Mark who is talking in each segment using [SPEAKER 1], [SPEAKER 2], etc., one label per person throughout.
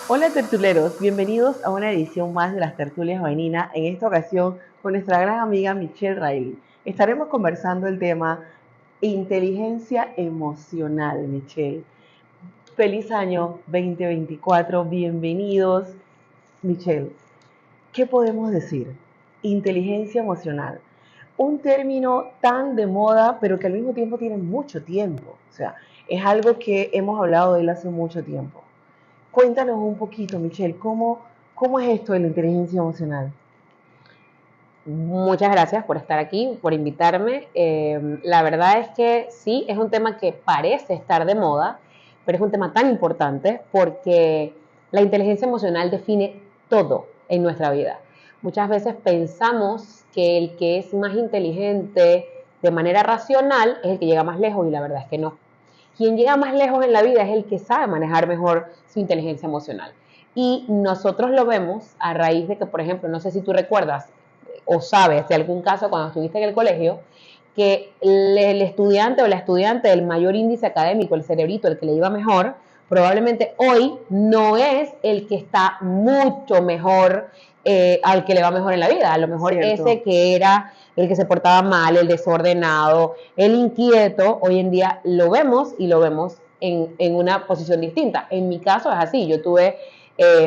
[SPEAKER 1] Hola tertuleros, bienvenidos a una edición más de las tertulias Vainina, en esta ocasión con nuestra gran amiga Michelle Riley. Estaremos conversando el tema inteligencia emocional, Michelle. Feliz año 2024, bienvenidos. Michelle, ¿qué podemos decir? Inteligencia emocional. Un término tan de moda, pero que al mismo tiempo tiene mucho tiempo. O sea, es algo que hemos hablado de él hace mucho tiempo. Cuéntanos un poquito, Michelle, ¿cómo es esto de la inteligencia emocional?
[SPEAKER 2] Muchas gracias por estar aquí, por invitarme. La verdad es que sí, es un tema que parece estar de moda, pero es un tema tan importante porque la inteligencia emocional define todo en nuestra vida. Muchas veces pensamos que el que es más inteligente de manera racional es el que llega más lejos y la verdad es que no. Quien llega más lejos en la vida es el que sabe manejar mejor su inteligencia emocional. Y nosotros lo vemos a raíz de que, por ejemplo, no sé si tú recuerdas o sabes de algún caso cuando estuviste en el colegio, que el estudiante o la estudiante del mayor índice académico, el cerebrito, el que le iba mejor, probablemente hoy no es el que está mucho mejor, al que le va mejor en la vida. A lo mejor
[SPEAKER 1] Cierto.
[SPEAKER 2] ese que era el que se portaba mal, el desordenado, el inquieto, hoy en día lo vemos y lo vemos en una posición distinta. En mi caso es así, yo tuve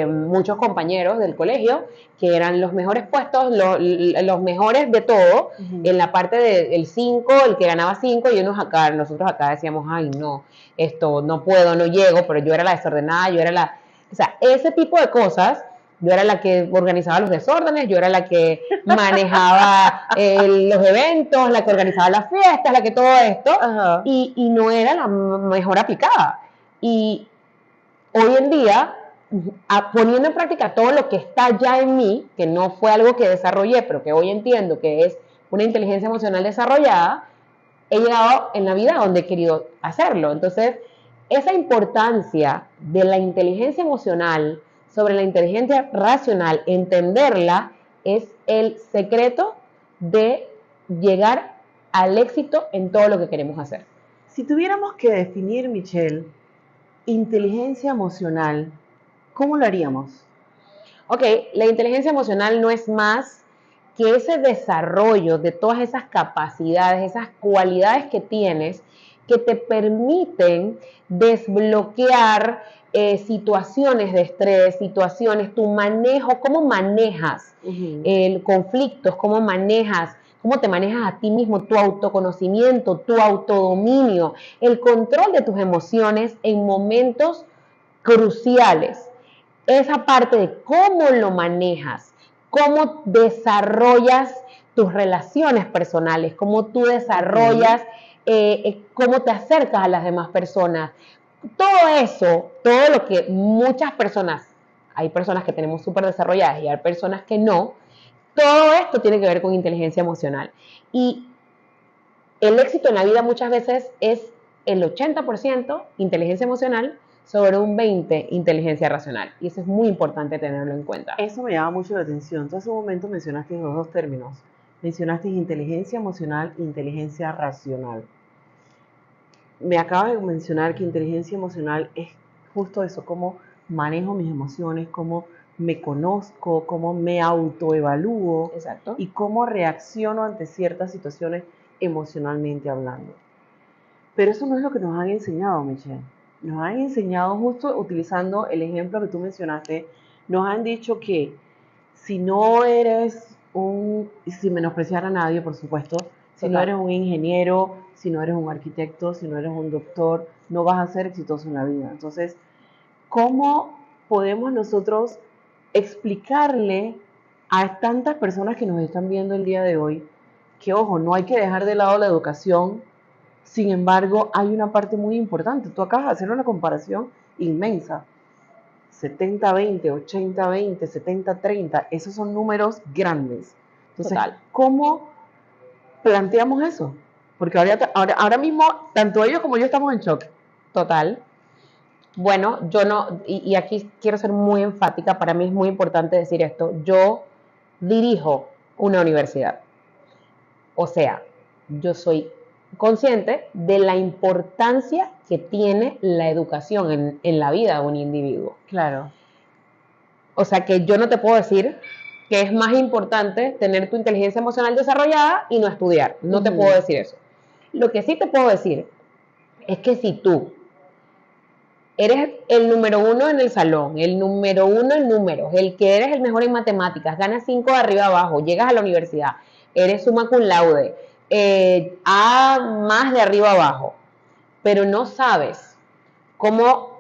[SPEAKER 2] muchos compañeros del colegio que eran los mejores puestos, los mejores de todo, en la parte del 5, el que ganaba 5, y nosotros acá decíamos, ay no, esto no puedo, no llego, pero yo era la desordenada, o sea, ese tipo de cosas. Yo era la que organizaba los desórdenes, yo era la que manejaba los eventos, la que organizaba las fiestas, la que todo esto,
[SPEAKER 1] Ajá.
[SPEAKER 2] y no era la mejor aplicada. Y hoy en día, poniendo en práctica todo lo que está ya en mí, que no fue algo que desarrollé, pero que hoy entiendo que es una inteligencia emocional desarrollada, he llegado en la vida a donde he querido hacerlo. Entonces, esa importancia de la inteligencia emocional sobre la inteligencia racional, entenderla, es el secreto de llegar al éxito en todo lo que queremos hacer.
[SPEAKER 1] Si tuviéramos que definir, Michelle, inteligencia emocional, ¿cómo lo haríamos?
[SPEAKER 2] Ok, la inteligencia emocional no es más que ese desarrollo de todas esas capacidades, esas cualidades que tienes que te permiten desbloquear situaciones de estrés, situaciones, tu manejo, cómo manejas conflictos, cómo te manejas a ti mismo, tu autoconocimiento, tu autodominio, el control de tus emociones en momentos cruciales. Esa parte de cómo lo manejas, cómo desarrollas tus relaciones personales, cómo tú
[SPEAKER 1] Ok.
[SPEAKER 2] desarrollas, cómo te acercas a las demás personas. Todo eso, todo lo que muchas personas, hay personas que tenemos súper desarrolladas y hay personas que no, todo esto tiene que ver con inteligencia emocional. Y el éxito en la vida muchas veces es el 80% inteligencia emocional sobre un 20% inteligencia racional. Y eso es muy importante tenerlo en cuenta.
[SPEAKER 1] Eso me llama mucho la atención. Tú hace un momento mencionaste los dos términos. Mencionaste inteligencia emocional e inteligencia racional. Me acabas de mencionar que inteligencia emocional es justo eso, cómo manejo mis emociones, cómo me conozco, cómo me autoevalúo
[SPEAKER 2] Exacto.
[SPEAKER 1] y cómo reacciono ante ciertas situaciones emocionalmente hablando. Pero eso no es lo que nos han enseñado, Michelle. Nos han enseñado justo utilizando el ejemplo que tú mencionaste, nos han dicho que si no eres sin menospreciar a nadie, por supuesto, si no
[SPEAKER 2] Total.
[SPEAKER 1] eres un ingeniero, si no eres un arquitecto, si no eres un doctor, no vas a ser exitoso en la vida. Entonces, ¿cómo podemos nosotros explicarle a tantas personas que nos están viendo el día de hoy que, ojo, no hay que dejar de lado la educación? Sin embargo, hay una parte muy importante. Tú acabas de hacer una comparación inmensa. 70-20, 80-20, 70-30, esos son números grandes. Entonces,
[SPEAKER 2] Total.
[SPEAKER 1] ¿cómo planteamos eso? Porque ahora mismo, tanto ellos como yo estamos en shock.
[SPEAKER 2] Total. Bueno, yo no, y aquí quiero ser muy enfática, para mí es muy importante decir esto, yo dirijo una universidad. O sea, yo soy consciente de la importancia que tiene la educación en la vida de un individuo.
[SPEAKER 1] Claro.
[SPEAKER 2] O sea que yo no te puedo decir que es más importante tener tu inteligencia emocional desarrollada y no estudiar. No te puedo decir eso. Lo que sí te puedo decir es que si tú eres el número uno en el salón, el número uno en números, el que eres el mejor en matemáticas, ganas 5 de arriba abajo, llegas a la universidad, eres summa cum laude, A más de arriba abajo, pero no sabes cómo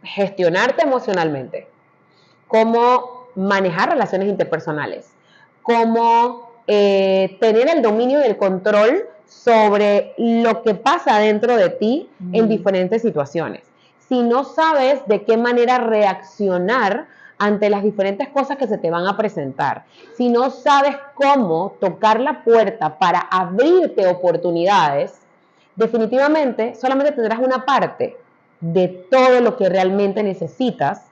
[SPEAKER 2] gestionarte emocionalmente, cómo manejar relaciones interpersonales, cómo tener el dominio y el control sobre lo que pasa dentro de ti en diferentes situaciones. Si no sabes de qué manera reaccionar ante las diferentes cosas que se te van a presentar, si no sabes cómo tocar la puerta para abrirte oportunidades, definitivamente solamente tendrás una parte de todo lo que realmente necesitas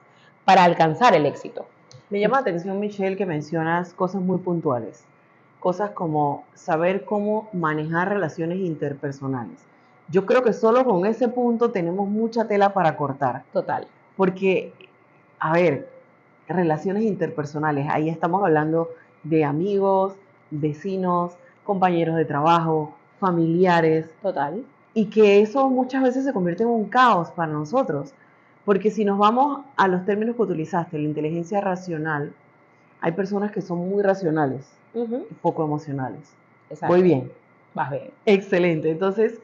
[SPEAKER 2] para alcanzar el éxito.
[SPEAKER 1] Me llama la atención, Michelle, que mencionas cosas muy puntuales. Cosas como saber cómo manejar relaciones interpersonales. Yo creo que solo con ese punto tenemos mucha tela para cortar.
[SPEAKER 2] Total.
[SPEAKER 1] Porque, a ver, relaciones interpersonales, ahí estamos hablando de amigos, vecinos, compañeros de trabajo, familiares.
[SPEAKER 2] Total.
[SPEAKER 1] Y que eso muchas veces se convierte en un caos para nosotros. Porque si nos vamos a los términos que utilizaste, la inteligencia racional, hay personas que son muy racionales y poco emocionales.
[SPEAKER 2] Exacto.
[SPEAKER 1] Muy bien.
[SPEAKER 2] Vas bien.
[SPEAKER 1] Excelente. Entonces,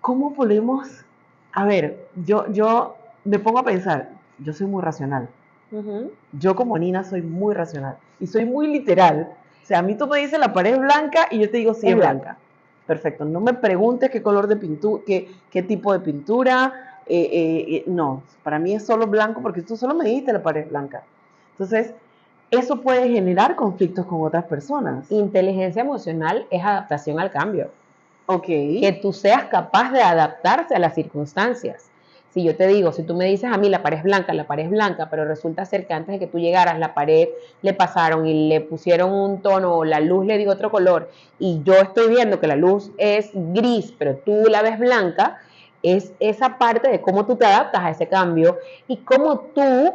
[SPEAKER 1] ¿cómo podemos? A ver, yo me pongo a pensar, yo soy muy racional. Yo como Nina soy muy racional y soy muy literal. O sea, a mí tú me dices la pared es blanca y yo te digo sí es blanca. Perfecto. No me preguntes qué color de pintura, qué tipo de pintura. No, para mí es solo blanco porque tú solo me dijiste la pared es blanca. Entonces, eso puede generar conflictos con otras personas.
[SPEAKER 2] Inteligencia emocional es adaptación al cambio.
[SPEAKER 1] Ok.
[SPEAKER 2] Que tú seas capaz de adaptarse a las circunstancias. Si yo te digo, si tú me dices a mí la pared es blanca, pero resulta ser que antes de que tú llegaras la pared le pasaron y le pusieron un tono o la luz le dio otro color y yo estoy viendo que la luz es gris, pero tú la ves blanca, es esa parte de cómo tú te adaptas a ese cambio y cómo tú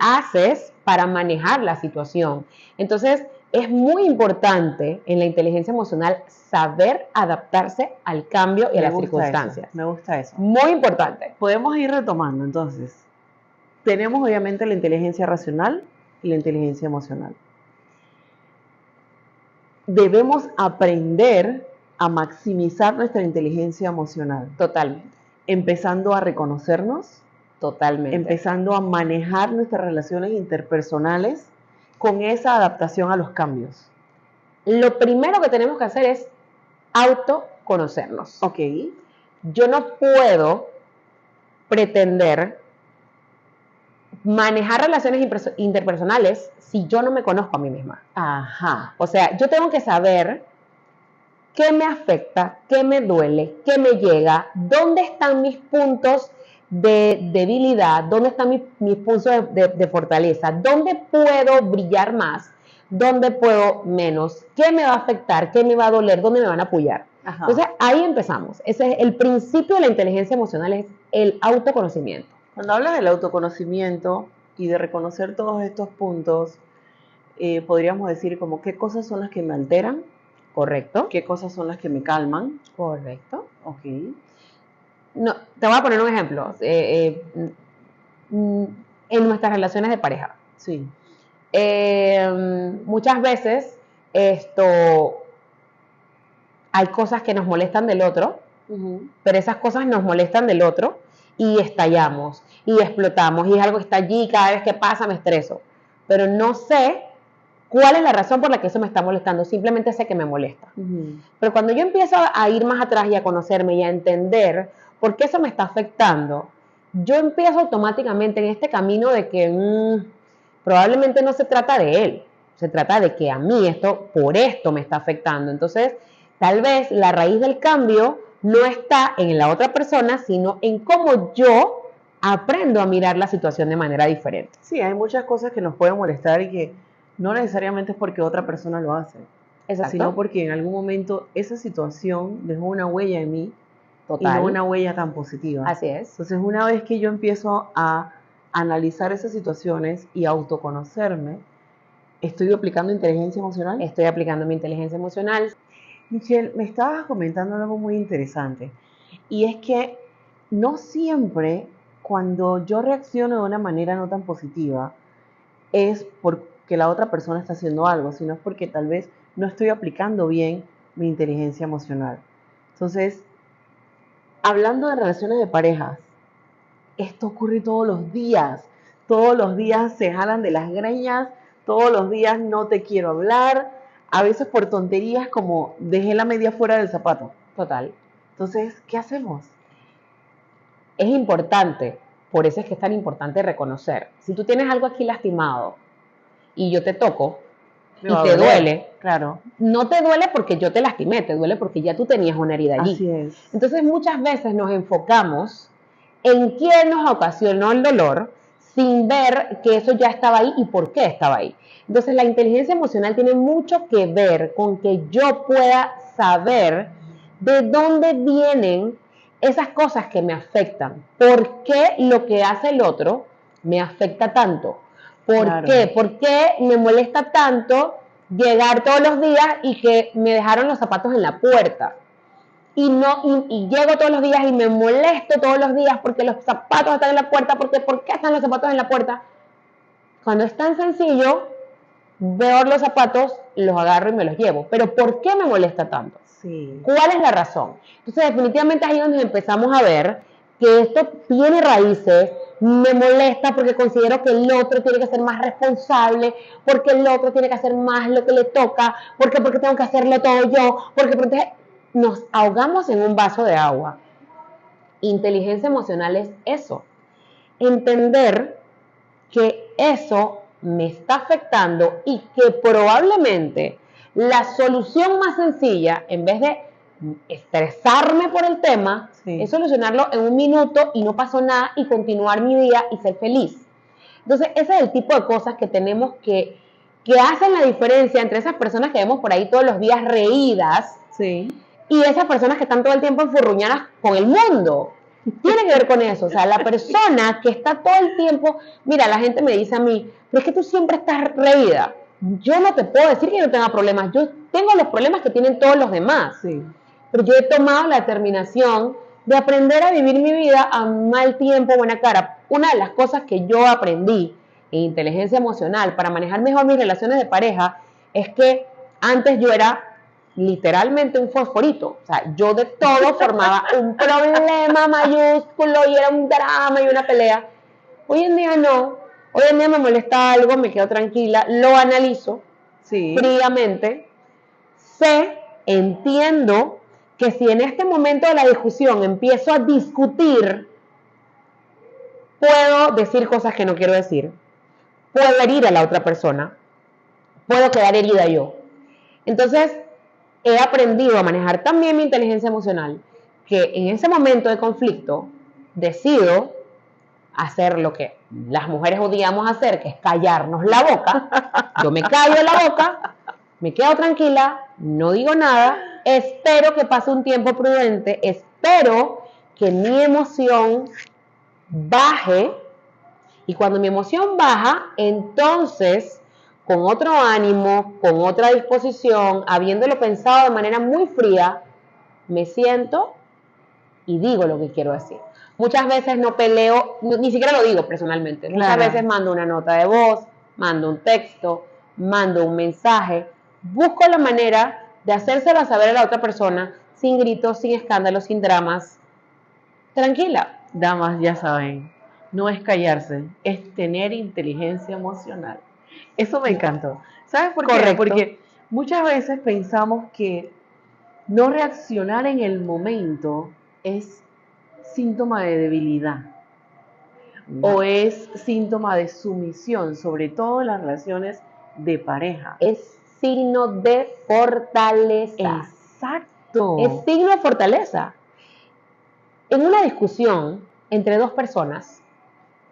[SPEAKER 2] haces para manejar la situación. Entonces, es muy importante en la inteligencia emocional saber adaptarse al cambio y a las circunstancias.
[SPEAKER 1] Me gusta eso.
[SPEAKER 2] Muy importante.
[SPEAKER 1] Podemos ir retomando entonces. Tenemos obviamente la inteligencia racional y la inteligencia emocional. Debemos aprender a maximizar nuestra inteligencia emocional.
[SPEAKER 2] Totalmente.
[SPEAKER 1] Empezando a reconocernos.
[SPEAKER 2] Totalmente.
[SPEAKER 1] Empezando a manejar nuestras relaciones interpersonales con esa adaptación a los cambios.
[SPEAKER 2] Lo primero que tenemos que hacer es autoconocernos.
[SPEAKER 1] Ok.
[SPEAKER 2] Yo no puedo pretender manejar relaciones interpersonales si yo no me conozco a mí misma.
[SPEAKER 1] Ajá.
[SPEAKER 2] O sea, yo tengo que saber qué me afecta, qué me duele, qué me llega, dónde están mis puntos de debilidad, dónde están mis puntos de fortaleza, dónde puedo brillar más, dónde puedo menos, qué me va a afectar, qué me va a doler, dónde me van a apoyar. Ajá. Entonces ahí empezamos. Ese es el principio de la inteligencia emocional, es el autoconocimiento.
[SPEAKER 1] Cuando hablas del autoconocimiento y de reconocer todos estos puntos, podríamos decir como qué cosas son las que me alteran.
[SPEAKER 2] Correcto.
[SPEAKER 1] ¿Qué cosas son las que me calman?
[SPEAKER 2] Correcto.
[SPEAKER 1] Ok.
[SPEAKER 2] No, te voy a poner un ejemplo. En nuestras relaciones de pareja.
[SPEAKER 1] Sí.
[SPEAKER 2] Muchas veces hay cosas que nos molestan del otro, pero esas cosas nos molestan del otro y estallamos y explotamos y es algo que está allí y cada vez que pasa me estreso. Pero no sé cuál es la razón por la que eso me está molestando, simplemente sé que me molesta. Pero cuando yo empiezo a ir más atrás y a conocerme y a entender por qué eso me está afectando, yo empiezo automáticamente en este camino de que probablemente no se trata de él, se trata de que a mí por esto me está afectando. Entonces, tal vez la raíz del cambio no está en la otra persona, sino en cómo yo aprendo a mirar la situación de manera diferente.
[SPEAKER 1] Sí, hay muchas cosas que nos pueden molestar y que no necesariamente es porque otra persona lo hace, sino porque en algún momento esa situación dejó una huella en mí. Total. Y no una huella tan positiva.
[SPEAKER 2] Así es.
[SPEAKER 1] Entonces, una vez que yo empiezo a analizar esas situaciones y autoconocerme, ¿estoy aplicando inteligencia emocional?
[SPEAKER 2] Estoy aplicando mi inteligencia emocional.
[SPEAKER 1] Michelle, me estabas comentando algo muy interesante, y es que no siempre cuando yo reacciono de una manera no tan positiva es porque la otra persona está haciendo algo, sino es porque tal vez no estoy aplicando bien mi inteligencia emocional. Entonces, hablando de relaciones de parejas, esto ocurre todos los días se jalan de las greñas, todos los días no te quiero hablar, a veces por tonterías como dejé la media fuera del zapato.
[SPEAKER 2] Total.
[SPEAKER 1] Entonces, ¿qué hacemos?
[SPEAKER 2] Es importante, por eso es que es tan importante reconocer. Si tú tienes algo aquí lastimado y yo te toco y te duele,
[SPEAKER 1] claro,
[SPEAKER 2] no te duele porque yo te lastimé, te duele porque ya tú tenías una herida allí.
[SPEAKER 1] así es.
[SPEAKER 2] Entonces muchas veces nos enfocamos en quién nos ocasionó el dolor sin ver que eso ya estaba ahí y por qué estaba ahí. Entonces la inteligencia emocional tiene mucho que ver con que yo pueda saber de dónde vienen esas cosas que me afectan. ¿Por qué lo que hace el otro me afecta tanto? ¿Por
[SPEAKER 1] Claro.
[SPEAKER 2] qué? ¿Por qué me molesta tanto llegar todos los días y que me dejaron los zapatos en la puerta? Y llego todos los días y me molesto todos los días porque los zapatos están en la puerta, porque ¿por qué están los zapatos en la puerta? Cuando es tan sencillo, veo los zapatos, los agarro y me los llevo. Pero ¿por qué me molesta tanto?
[SPEAKER 1] Sí.
[SPEAKER 2] ¿Cuál es la razón? Entonces, definitivamente ahí es donde empezamos a ver que esto tiene raíces, me molesta porque considero que el otro tiene que ser más responsable, porque el otro tiene que hacer más lo que le toca, porque tengo que hacerlo todo yo, porque nos ahogamos en un vaso de agua. Inteligencia emocional es eso, entender que eso me está afectando y que probablemente la solución más sencilla, en vez de estresarme por el tema,
[SPEAKER 1] Sí.
[SPEAKER 2] es solucionarlo en un minuto y no pasó nada y continuar mi día y ser feliz. Entonces, ese es el tipo de cosas que tenemos que hacen la diferencia entre esas personas que vemos por ahí todos los días reídas,
[SPEAKER 1] Sí.
[SPEAKER 2] y esas personas que están todo el tiempo enfurruñadas con el mundo. Tiene que ver con eso, o sea, la persona que está todo el tiempo, mira, la gente me dice a mí, pero es que tú siempre estás reída. Yo no te puedo decir que yo no tenga problemas, yo tengo los problemas que tienen todos los demás.
[SPEAKER 1] Sí.
[SPEAKER 2] Pero yo he tomado la determinación de aprender a vivir mi vida a mal tiempo, buena cara. Una de las cosas que yo aprendí en inteligencia emocional para manejar mejor mis relaciones de pareja es que antes yo era literalmente un fosforito. O sea, yo de todo formaba un problema mayúsculo y era un drama y una pelea. Hoy en día no. Hoy en día me molesta algo, me quedo tranquila, lo analizo
[SPEAKER 1] Sí.
[SPEAKER 2] fríamente, entiendo que si en este momento de la discusión empiezo a discutir, puedo decir cosas que no quiero decir, puedo herir a la otra persona, puedo quedar herida yo. Entonces, he aprendido a manejar también mi inteligencia emocional, que en ese momento de conflicto decido hacer lo que las mujeres odiamos hacer, que es callarnos la boca. Yo me callo la boca, me quedo tranquila, no digo nada, espero que pase un tiempo prudente, espero que mi emoción baje, y cuando mi emoción baja, entonces, con otro ánimo, con otra disposición, habiéndolo pensado de manera muy fría, me siento y digo lo que quiero decir. Muchas veces no peleo, ni siquiera lo digo personalmente.
[SPEAKER 1] Claro.
[SPEAKER 2] Muchas veces mando una nota de voz, mando un texto, mando un mensaje. Busco la manera de hacérselo saber a la otra persona sin gritos, sin escándalos, sin dramas. Tranquila.
[SPEAKER 1] Damas, ya saben, no es callarse, es tener inteligencia emocional. Eso me encantó. ¿Sabes por qué?
[SPEAKER 2] Correcto.
[SPEAKER 1] Porque muchas veces pensamos que no reaccionar en el momento es síntoma de debilidad o es síntoma de sumisión, sobre todo en las relaciones de pareja.
[SPEAKER 2] Es signo de fortaleza.
[SPEAKER 1] Exacto.
[SPEAKER 2] Es signo de fortaleza. En una discusión entre dos personas,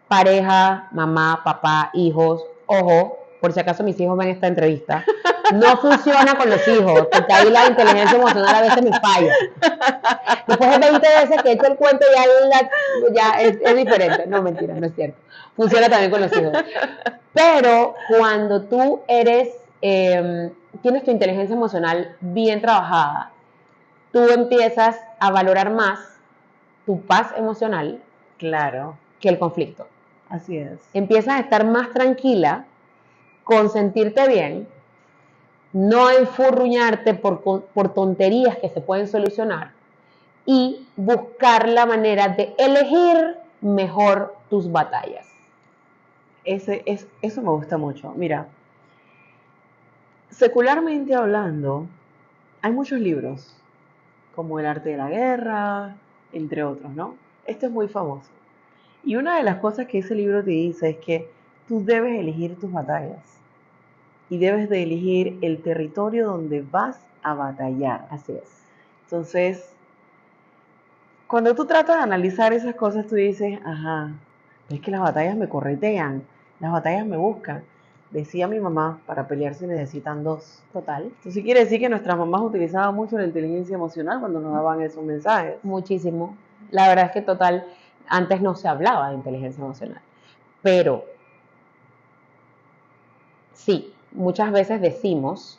[SPEAKER 2] pareja, mamá, papá, hijos, ojo, por si acaso mis hijos ven esta entrevista, no funciona con los hijos, porque ahí la inteligencia emocional a veces me falla. Después de 20 veces que he hecho el cuento, ya es diferente. No, mentira, no es cierto. Funciona también con los hijos. Pero cuando tú tienes tu inteligencia emocional bien trabajada, tú empiezas a valorar más tu paz emocional,
[SPEAKER 1] claro,
[SPEAKER 2] que el conflicto.
[SPEAKER 1] Así es.
[SPEAKER 2] Empiezas a estar más tranquila, con sentirte bien, no enfurruñarte por tonterías que se pueden solucionar y buscar la manera de elegir mejor tus batallas.
[SPEAKER 1] Eso me gusta mucho. Mira, secularmente hablando, hay muchos libros, como El arte de la guerra, entre otros, ¿no? Este es muy famoso. Y una de las cosas que ese libro te dice es que tú debes elegir tus batallas y debes de elegir el territorio donde vas a batallar.
[SPEAKER 2] Así es.
[SPEAKER 1] Entonces, cuando tú tratas de analizar esas cosas, tú dices, ajá, es que las batallas me corretean, las batallas me buscan. Decía mi mamá, para pelear se necesitan dos.
[SPEAKER 2] Total.
[SPEAKER 1] Entonces quiere decir que nuestras mamás utilizaban mucho la inteligencia emocional cuando nos daban esos mensajes.
[SPEAKER 2] Muchísimo. La verdad es que total, antes no se hablaba de inteligencia emocional. Pero sí, muchas veces decimos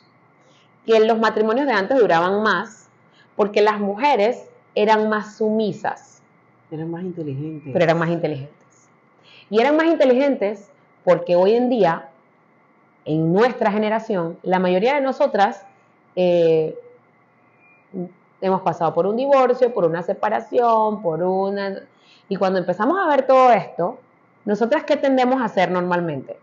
[SPEAKER 2] que los matrimonios de antes duraban más porque las mujeres eran más sumisas.
[SPEAKER 1] Eran más inteligentes.
[SPEAKER 2] Pero eran más inteligentes. Y eran más inteligentes porque hoy en día, en nuestra generación, la mayoría de nosotras hemos pasado por un divorcio, por una separación, y cuando empezamos a ver todo esto, nosotras, ¿qué tendemos a hacer normalmente?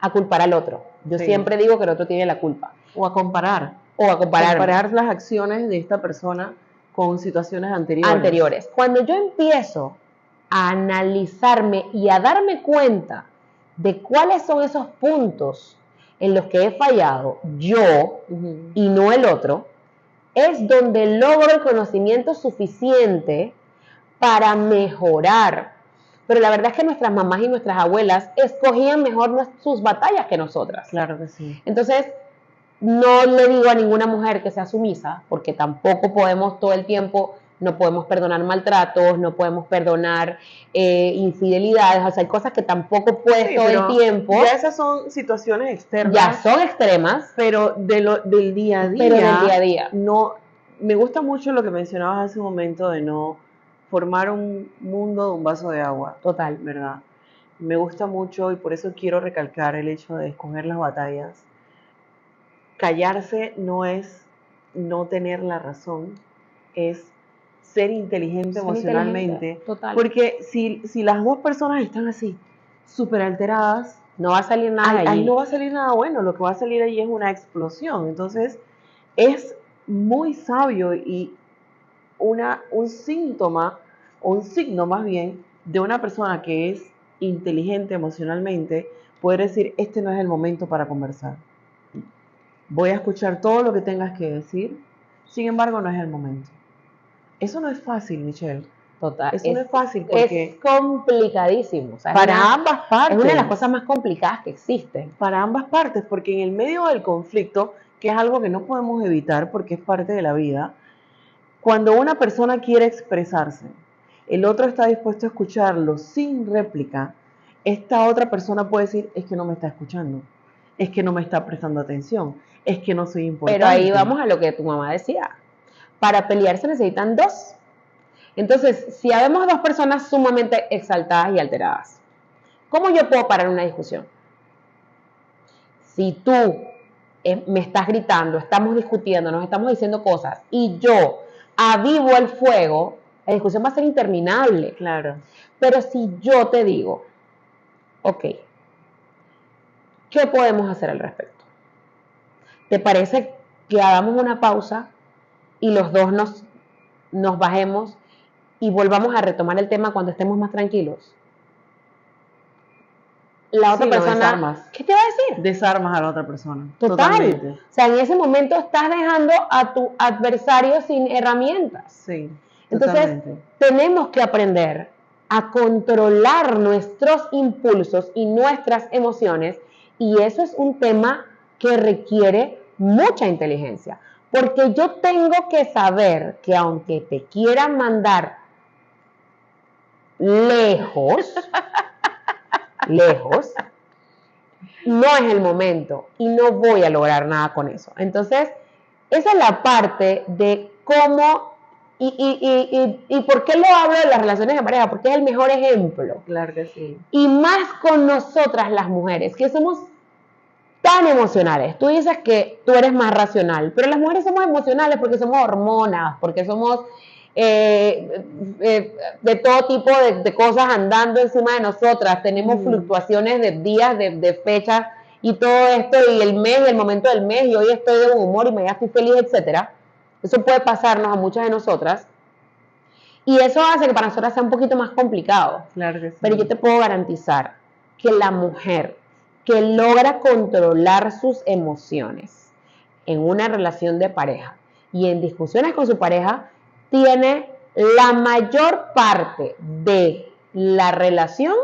[SPEAKER 2] A culpar al otro. Yo siempre digo que el otro tiene la culpa.
[SPEAKER 1] O a comparar. Comparar las acciones de esta persona con situaciones anteriores.
[SPEAKER 2] Cuando yo empiezo a analizarme y a darme cuenta de cuáles son esos puntos en los que he fallado yo y no el otro, es donde logro el conocimiento suficiente para mejorar. Pero la verdad es que nuestras mamás y nuestras abuelas escogían mejor sus batallas que nosotras.
[SPEAKER 1] Claro que sí.
[SPEAKER 2] Entonces, no le digo a ninguna mujer que sea sumisa, porque tampoco podemos todo el tiempo, no podemos perdonar maltratos, no podemos perdonar infidelidades, o sea, hay cosas que tampoco puedes todo el tiempo.
[SPEAKER 1] Ya esas son situaciones externas.
[SPEAKER 2] Ya son extremas.
[SPEAKER 1] Pero del día a día.
[SPEAKER 2] Pero del día a día.
[SPEAKER 1] No, me gusta mucho lo que mencionabas hace un momento de no formar un mundo de un vaso de agua.
[SPEAKER 2] Total.
[SPEAKER 1] ¿Verdad? Me gusta mucho y por eso quiero recalcar el hecho de escoger las batallas. Callarse no es no tener la razón, es ser inteligente emocionalmente.
[SPEAKER 2] Total.
[SPEAKER 1] Porque si las dos personas están así, súper alteradas,
[SPEAKER 2] no va a salir nada allí.
[SPEAKER 1] Ahí no va a salir nada bueno, lo que va a salir allí es una explosión. Entonces, es muy sabio y un síntoma, o un signo más bien, de una persona que es inteligente emocionalmente, poder decir, este no es el momento para conversar. Voy a escuchar todo lo que tengas que decir, sin embargo, no es el momento. Eso no es fácil, Michelle.
[SPEAKER 2] Total.
[SPEAKER 1] Eso no es fácil porque...
[SPEAKER 2] Es complicadísimo. O sea,
[SPEAKER 1] para ambas partes.
[SPEAKER 2] Es una de las cosas más complicadas que existen.
[SPEAKER 1] Para ambas partes, porque en el medio del conflicto, que es algo que no podemos evitar porque es parte de la vida, cuando una persona quiere expresarse, el otro está dispuesto a escucharlo sin réplica, esta otra persona puede decir, es que no me está escuchando, es que no me está prestando atención, es que no soy importante.
[SPEAKER 2] Pero ahí vamos a lo que tu mamá decía. Para pelear se necesitan dos. Entonces, si habemos dos personas sumamente exaltadas y alteradas, ¿cómo yo puedo parar una discusión? Si tú me estás gritando, estamos discutiendo, nos estamos diciendo cosas y yo avivo el fuego, la discusión va a ser interminable.
[SPEAKER 1] Claro.
[SPEAKER 2] Pero si yo te digo, ok, ¿qué podemos hacer al respecto? ¿Te parece que hagamos una pausa y los dos nos bajemos y volvamos a retomar el tema cuando estemos más tranquilos? La otra persona, ¿qué te va a decir?
[SPEAKER 1] Desarmas a la otra persona.
[SPEAKER 2] Totalmente. O sea, en ese momento estás dejando a tu adversario sin herramientas.
[SPEAKER 1] Sí.
[SPEAKER 2] Entonces, tenemos que aprender a controlar nuestros impulsos y nuestras emociones Y eso es un tema que requiere mucha inteligencia, porque yo tengo que saber que aunque te quieran mandar lejos, lejos, no es el momento y no voy a lograr nada con eso. Entonces, esa es la parte de cómo y por qué lo hablo de las relaciones de pareja, porque es el mejor ejemplo.
[SPEAKER 1] Claro que sí.
[SPEAKER 2] Y más con nosotras las mujeres, que somos tan emocionales. Tú dices que tú eres más racional, pero las mujeres somos emocionales porque somos hormonas, porque somos de todo tipo de cosas andando encima de nosotras. Tenemos fluctuaciones de días, de fechas y todo esto, y el mes, y el momento del mes, y hoy estoy de buen humor y mañana estoy feliz, etcétera. Eso puede pasarnos a muchas de nosotras. Y eso hace que para nosotras sea un poquito más complicado.
[SPEAKER 1] Claro que sí.
[SPEAKER 2] Pero yo te puedo garantizar que la mujer que logra controlar sus emociones en una relación de pareja y en discusiones con su pareja, tiene la mayor parte de la relación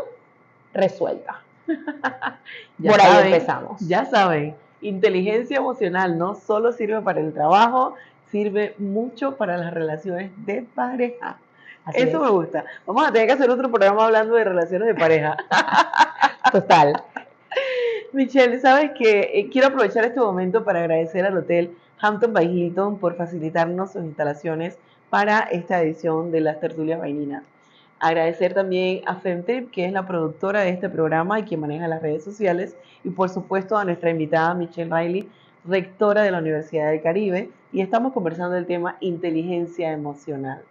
[SPEAKER 2] resuelta. Por ahí empezamos.
[SPEAKER 1] Ya saben, inteligencia emocional no solo sirve para el trabajo, sirve mucho para las relaciones de pareja.
[SPEAKER 2] Así
[SPEAKER 1] Eso
[SPEAKER 2] es.
[SPEAKER 1] me gusta. Vamos a tener que hacer otro programa hablando de relaciones de pareja.
[SPEAKER 2] Total.
[SPEAKER 1] Michelle, sabes que quiero aprovechar este momento para agradecer al Hotel Hampton by Hilton por facilitarnos sus instalaciones para esta edición de las tertulias vaininas. Agradecer también a Femtrip, que es la productora de este programa y quien maneja las redes sociales, y por supuesto a nuestra invitada Michelle Riley, rectora de la Universidad del Caribe, y estamos conversando del tema inteligencia emocional.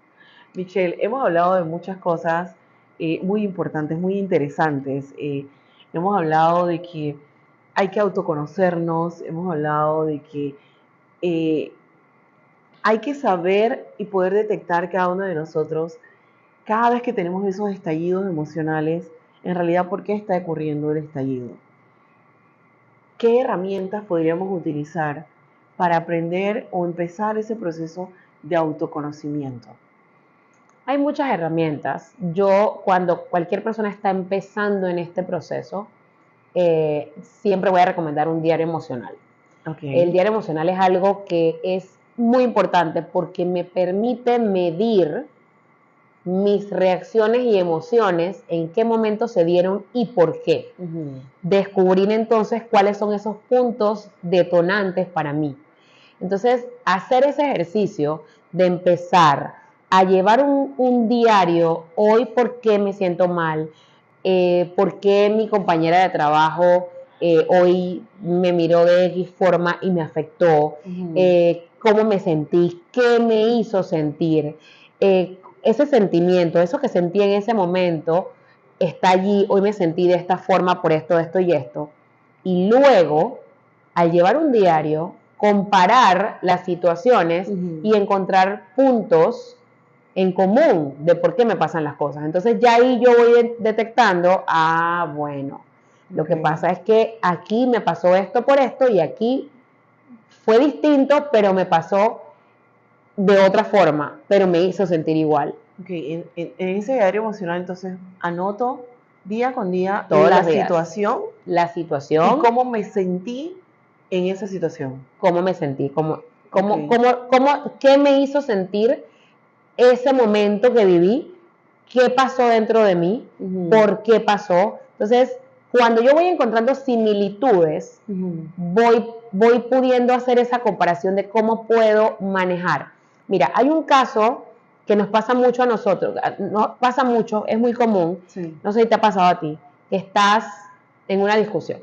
[SPEAKER 1] Michelle, hemos hablado de muchas cosas muy importantes, muy interesantes. Hemos hablado de que hay que autoconocernos, hemos hablado de que hay que saber y poder detectar cada uno de nosotros cada vez que tenemos esos estallidos emocionales, en realidad, ¿por qué está ocurriendo el estallido? ¿Qué herramientas podríamos utilizar para aprender o empezar ese proceso de autoconocimiento?
[SPEAKER 2] Hay muchas herramientas. Yo, cuando cualquier persona está empezando en este proceso, siempre voy a recomendar un diario emocional.
[SPEAKER 1] Okay.
[SPEAKER 2] El diario emocional es algo que es muy importante porque me permite medir mis reacciones y emociones, en qué momento se dieron y por qué. Descubrir entonces cuáles son esos puntos detonantes para mí. Entonces, hacer ese ejercicio de empezar a llevar un diario, hoy por qué me siento mal, por qué mi compañera de trabajo hoy me miró de X forma y me afectó, cómo me sentí, qué me hizo sentir, ese sentimiento, eso que sentí en ese momento, está allí, hoy me sentí de esta forma por esto, esto y esto. Y luego, al llevar un diario, comparar las situaciones y encontrar puntos en común de por qué me pasan las cosas. Entonces ya ahí yo voy detectando, bueno, lo que pasa es que aquí me pasó esto por esto y aquí fue distinto, pero me pasó de otra forma, pero me hizo sentir igual.
[SPEAKER 1] En ese diario emocional, entonces, anoto día con día
[SPEAKER 2] toda
[SPEAKER 1] la situación y cómo me sentí en esa situación.
[SPEAKER 2] Cómo me sentí, qué me hizo sentir ese momento que viví, qué pasó dentro de mí, por qué pasó. Entonces, cuando yo voy encontrando similitudes, voy pudiendo hacer esa comparación de cómo puedo manejar. Mira, hay un caso que nos pasa mucho a nosotros, no pasa mucho, es muy común, no sé si te ha pasado a ti, que estás en una discusión.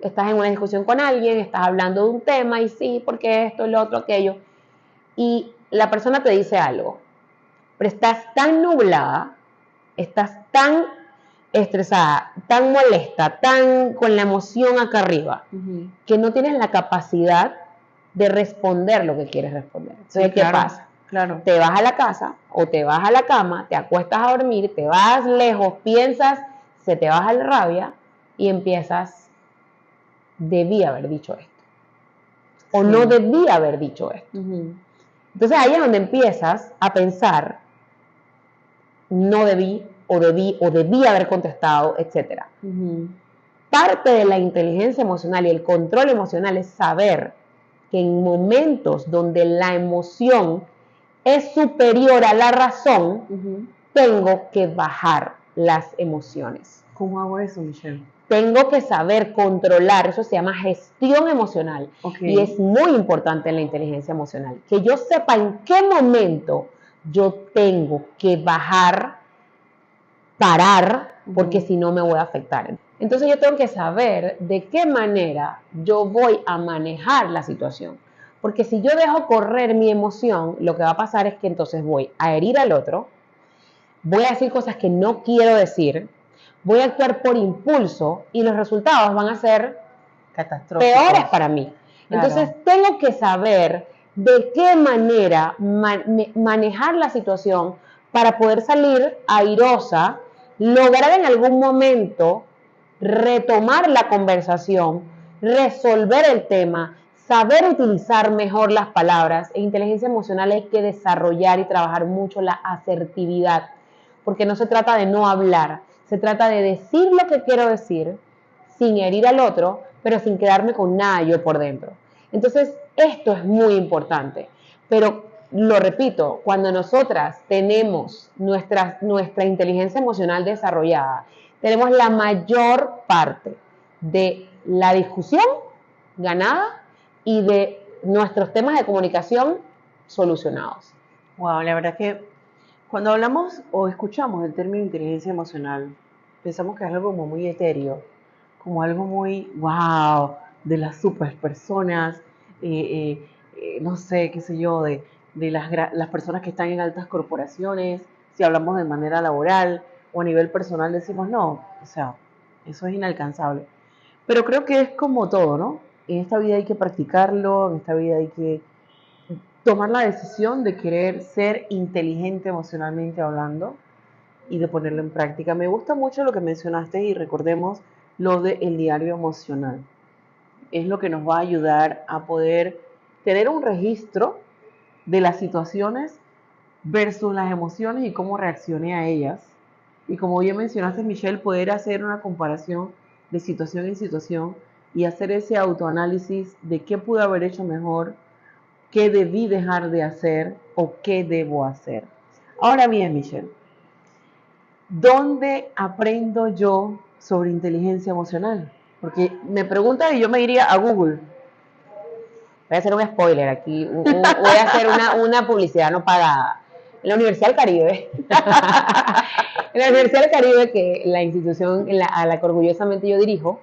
[SPEAKER 2] Estás en una discusión con alguien, estás hablando de un tema y sí, porque esto, lo otro, aquello, y la persona te dice algo, pero estás tan nublada, estás tan estresada, tan molesta, tan con la emoción acá arriba, que no tienes la capacidad de responder lo que quieres responder. Entonces, ¿qué pasa?
[SPEAKER 1] Claro.
[SPEAKER 2] Te vas a la casa o te vas a la cama, te acuestas a dormir, te vas lejos, piensas, se te baja la rabia y empiezas, debí haber dicho esto. O no debí haber dicho esto. Entonces ahí es donde empiezas a pensar, no debí, o debí haber contestado, etc. Parte de la inteligencia emocional y el control emocional es saber que en momentos donde la emoción es superior a la razón, tengo que bajar las emociones.
[SPEAKER 1] ¿Cómo hago eso, Michelle?
[SPEAKER 2] Tengo que saber controlar, eso se llama gestión emocional.
[SPEAKER 1] Okay.
[SPEAKER 2] Y es muy importante en la inteligencia emocional, que yo sepa en qué momento yo tengo que bajar, parar, porque si no me voy a afectar. Entonces yo tengo que saber de qué manera yo voy a manejar la situación. Porque si yo dejo correr mi emoción, lo que va a pasar es que entonces voy a herir al otro, voy a decir cosas que no quiero decir, voy a actuar por impulso y los resultados van a ser
[SPEAKER 1] catastróficos,
[SPEAKER 2] peores para mí. Claro. Entonces tengo que saber de qué manera manejar la situación para poder salir airosa, lograr en algún momento retomar la conversación, resolver el tema, saber utilizar mejor las palabras. En inteligencia emocional hay que desarrollar y trabajar mucho la asertividad, porque no se trata de no hablar, se trata de decir lo que quiero decir sin herir al otro, pero sin quedarme con nada yo por dentro. Entonces, esto es muy importante. Pero, lo repito, cuando nosotras tenemos nuestra inteligencia emocional desarrollada, tenemos la mayor parte de la discusión ganada y de nuestros temas de comunicación solucionados.
[SPEAKER 1] Wow, la verdad que cuando hablamos o escuchamos el término inteligencia emocional, pensamos que es algo como muy etéreo, como algo muy wow, de las super personas, no sé, qué sé yo, de las personas que están en altas corporaciones. Si hablamos de manera laboral o a nivel personal decimos no, o sea, eso es inalcanzable. Pero creo que es como todo, ¿no? En esta vida hay que practicarlo, en esta vida hay que tomar la decisión de querer ser inteligente emocionalmente hablando y de ponerlo en práctica. Me gusta mucho lo que mencionaste y recordemos lo del diario emocional. Es lo que nos va a ayudar a poder tener un registro de las situaciones versus las emociones y cómo reaccioné a ellas. Y como bien mencionaste, Michelle, poder hacer una comparación de situación en situación y hacer ese autoanálisis de qué pude haber hecho mejor, qué debí dejar de hacer o qué debo hacer. Ahora bien, Michelle, ¿dónde aprendo yo sobre inteligencia emocional? Porque me preguntan y yo me iría a Google.
[SPEAKER 2] Voy a hacer un spoiler aquí, voy a hacer una publicidad no pagada. En la Universidad del Caribe, en la Universidad del Caribe, que la institución a la que orgullosamente yo dirijo,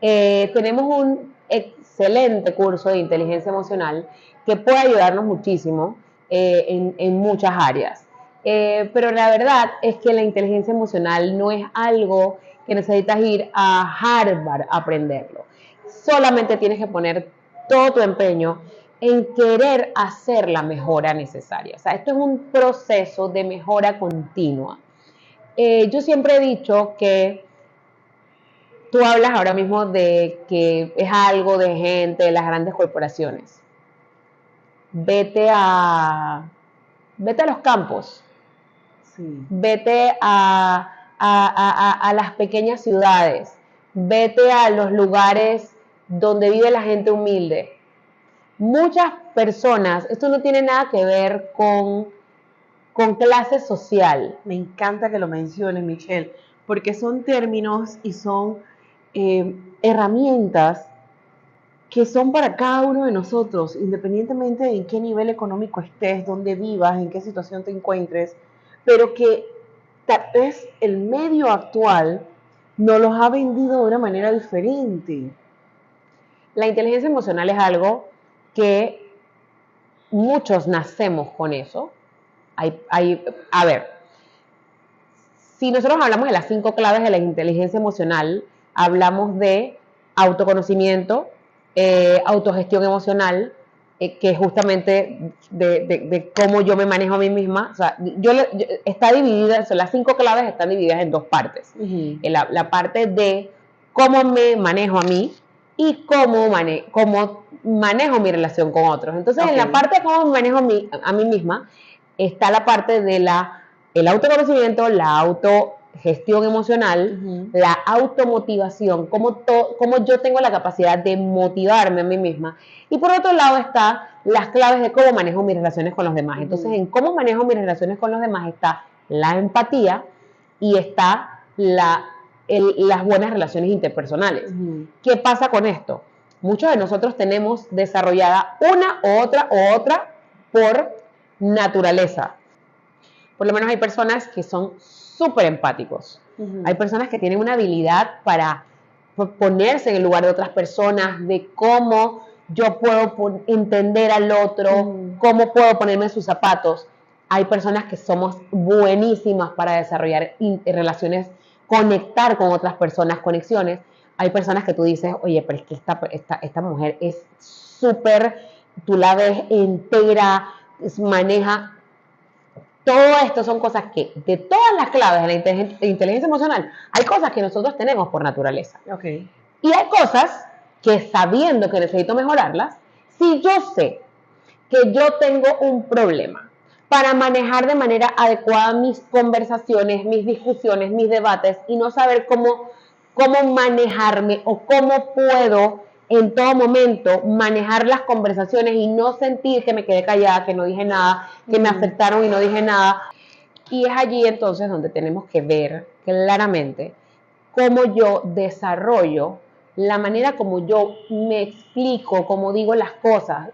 [SPEAKER 2] tenemos un excelente curso de inteligencia emocional que puede ayudarnos muchísimo en muchas áreas. Pero la verdad es que la inteligencia emocional no es algo que necesitas ir a Harvard a aprenderlo. Solamente tienes que poner todo tu empeño en querer hacer la mejora necesaria. O sea, esto es un proceso de mejora continua. Yo siempre he dicho que tú hablas ahora mismo de que es algo de gente, de las grandes corporaciones. Vete a los campos. Sí. Vete a las pequeñas ciudades. Vete a los lugares donde vive la gente humilde. Muchas personas, esto no tiene nada que ver con clase social.
[SPEAKER 1] Me encanta que lo menciones, Michelle, porque son términos y son herramientas que son para cada uno de nosotros, independientemente de en qué nivel económico estés, dónde vivas, en qué situación te encuentres, pero que tal vez el medio actual nos los ha vendido de una manera diferente.
[SPEAKER 2] La inteligencia emocional es algo que muchos nacemos con eso. A ver, si nosotros hablamos de las 5 claves de la inteligencia emocional, hablamos de autoconocimiento, autogestión emocional, que es justamente de cómo yo me manejo a mí misma. O sea, está dividida, las 5 claves están divididas en 2 partes. La parte de cómo me manejo a mí y cómo manejo mi relación con otros. Entonces, en la parte de cómo me manejo a mí misma, está la parte de el autoconocimiento, la gestión emocional, la automotivación, cómo yo tengo la capacidad de motivarme a mí misma. Y por otro lado está las claves de cómo manejo mis relaciones con los demás. Entonces, en cómo manejo mis relaciones con los demás está la empatía y está las buenas relaciones interpersonales. ¿Qué pasa con esto? Muchos de nosotros tenemos desarrollada una u otra por naturaleza. Por lo menos hay personas que son súper empáticos. Hay personas que tienen una habilidad para ponerse en el lugar de otras personas, de cómo yo puedo entender al otro, cómo puedo ponerme en sus zapatos. Hay personas que somos buenísimas para desarrollar relaciones, conectar con otras personas, conexiones. Hay personas que tú dices, oye, pero es que esta mujer es súper, tú la ves entera, maneja. Todo esto son cosas que, de todas las claves de la inteligencia emocional, hay cosas que nosotros tenemos por naturaleza.
[SPEAKER 1] Okay.
[SPEAKER 2] Y hay cosas que, sabiendo que necesito mejorarlas, si yo sé que yo tengo un problema para manejar de manera adecuada mis conversaciones, mis discusiones, mis debates, y no saber cómo manejarme o cómo puedo en todo momento manejar las conversaciones y no sentir que me quedé callada, que no dije nada, que me afectaron y no dije nada. Y es allí entonces donde tenemos que ver claramente cómo yo desarrollo la manera como yo me explico, cómo digo las cosas,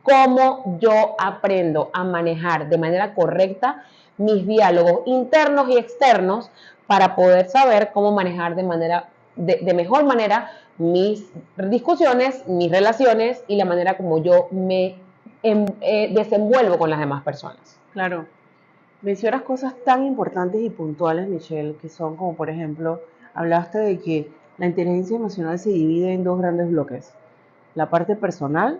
[SPEAKER 2] cómo yo aprendo a manejar de manera correcta mis diálogos internos y externos para poder saber cómo manejar de mejor manera mis discusiones, mis relaciones y la manera como yo me desenvuelvo con las demás personas.
[SPEAKER 1] Claro. Mencionas cosas tan importantes y puntuales, Michelle, que son como, por ejemplo, hablaste de que la inteligencia emocional se divide en dos grandes bloques, la parte personal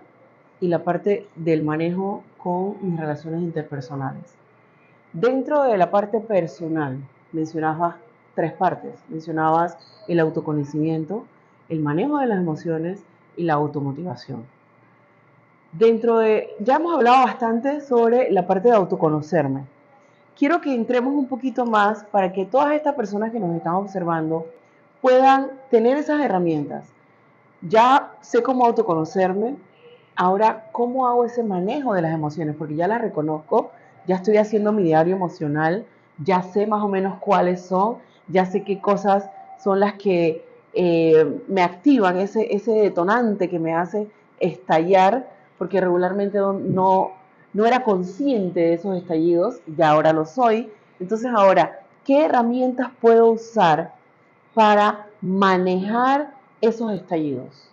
[SPEAKER 1] y la parte del manejo con mis relaciones interpersonales. Dentro de la parte personal, mencionabas tres partes. Mencionabas el autoconocimiento, el manejo de las emociones y la automotivación. Ya hemos hablado bastante sobre la parte de autoconocerme. Quiero que entremos un poquito más para que todas estas personas que nos están observando puedan tener esas herramientas. Ya sé cómo autoconocerme, ahora cómo hago ese manejo de las emociones, porque ya las reconozco, ya estoy haciendo mi diario emocional, ya sé más o menos cuáles son, ya sé qué cosas son las que me activan, ese detonante que me hace estallar, porque regularmente no era consciente de esos estallidos, y ahora lo soy. Entonces ahora, ¿qué herramientas puedo usar para manejar esos estallidos?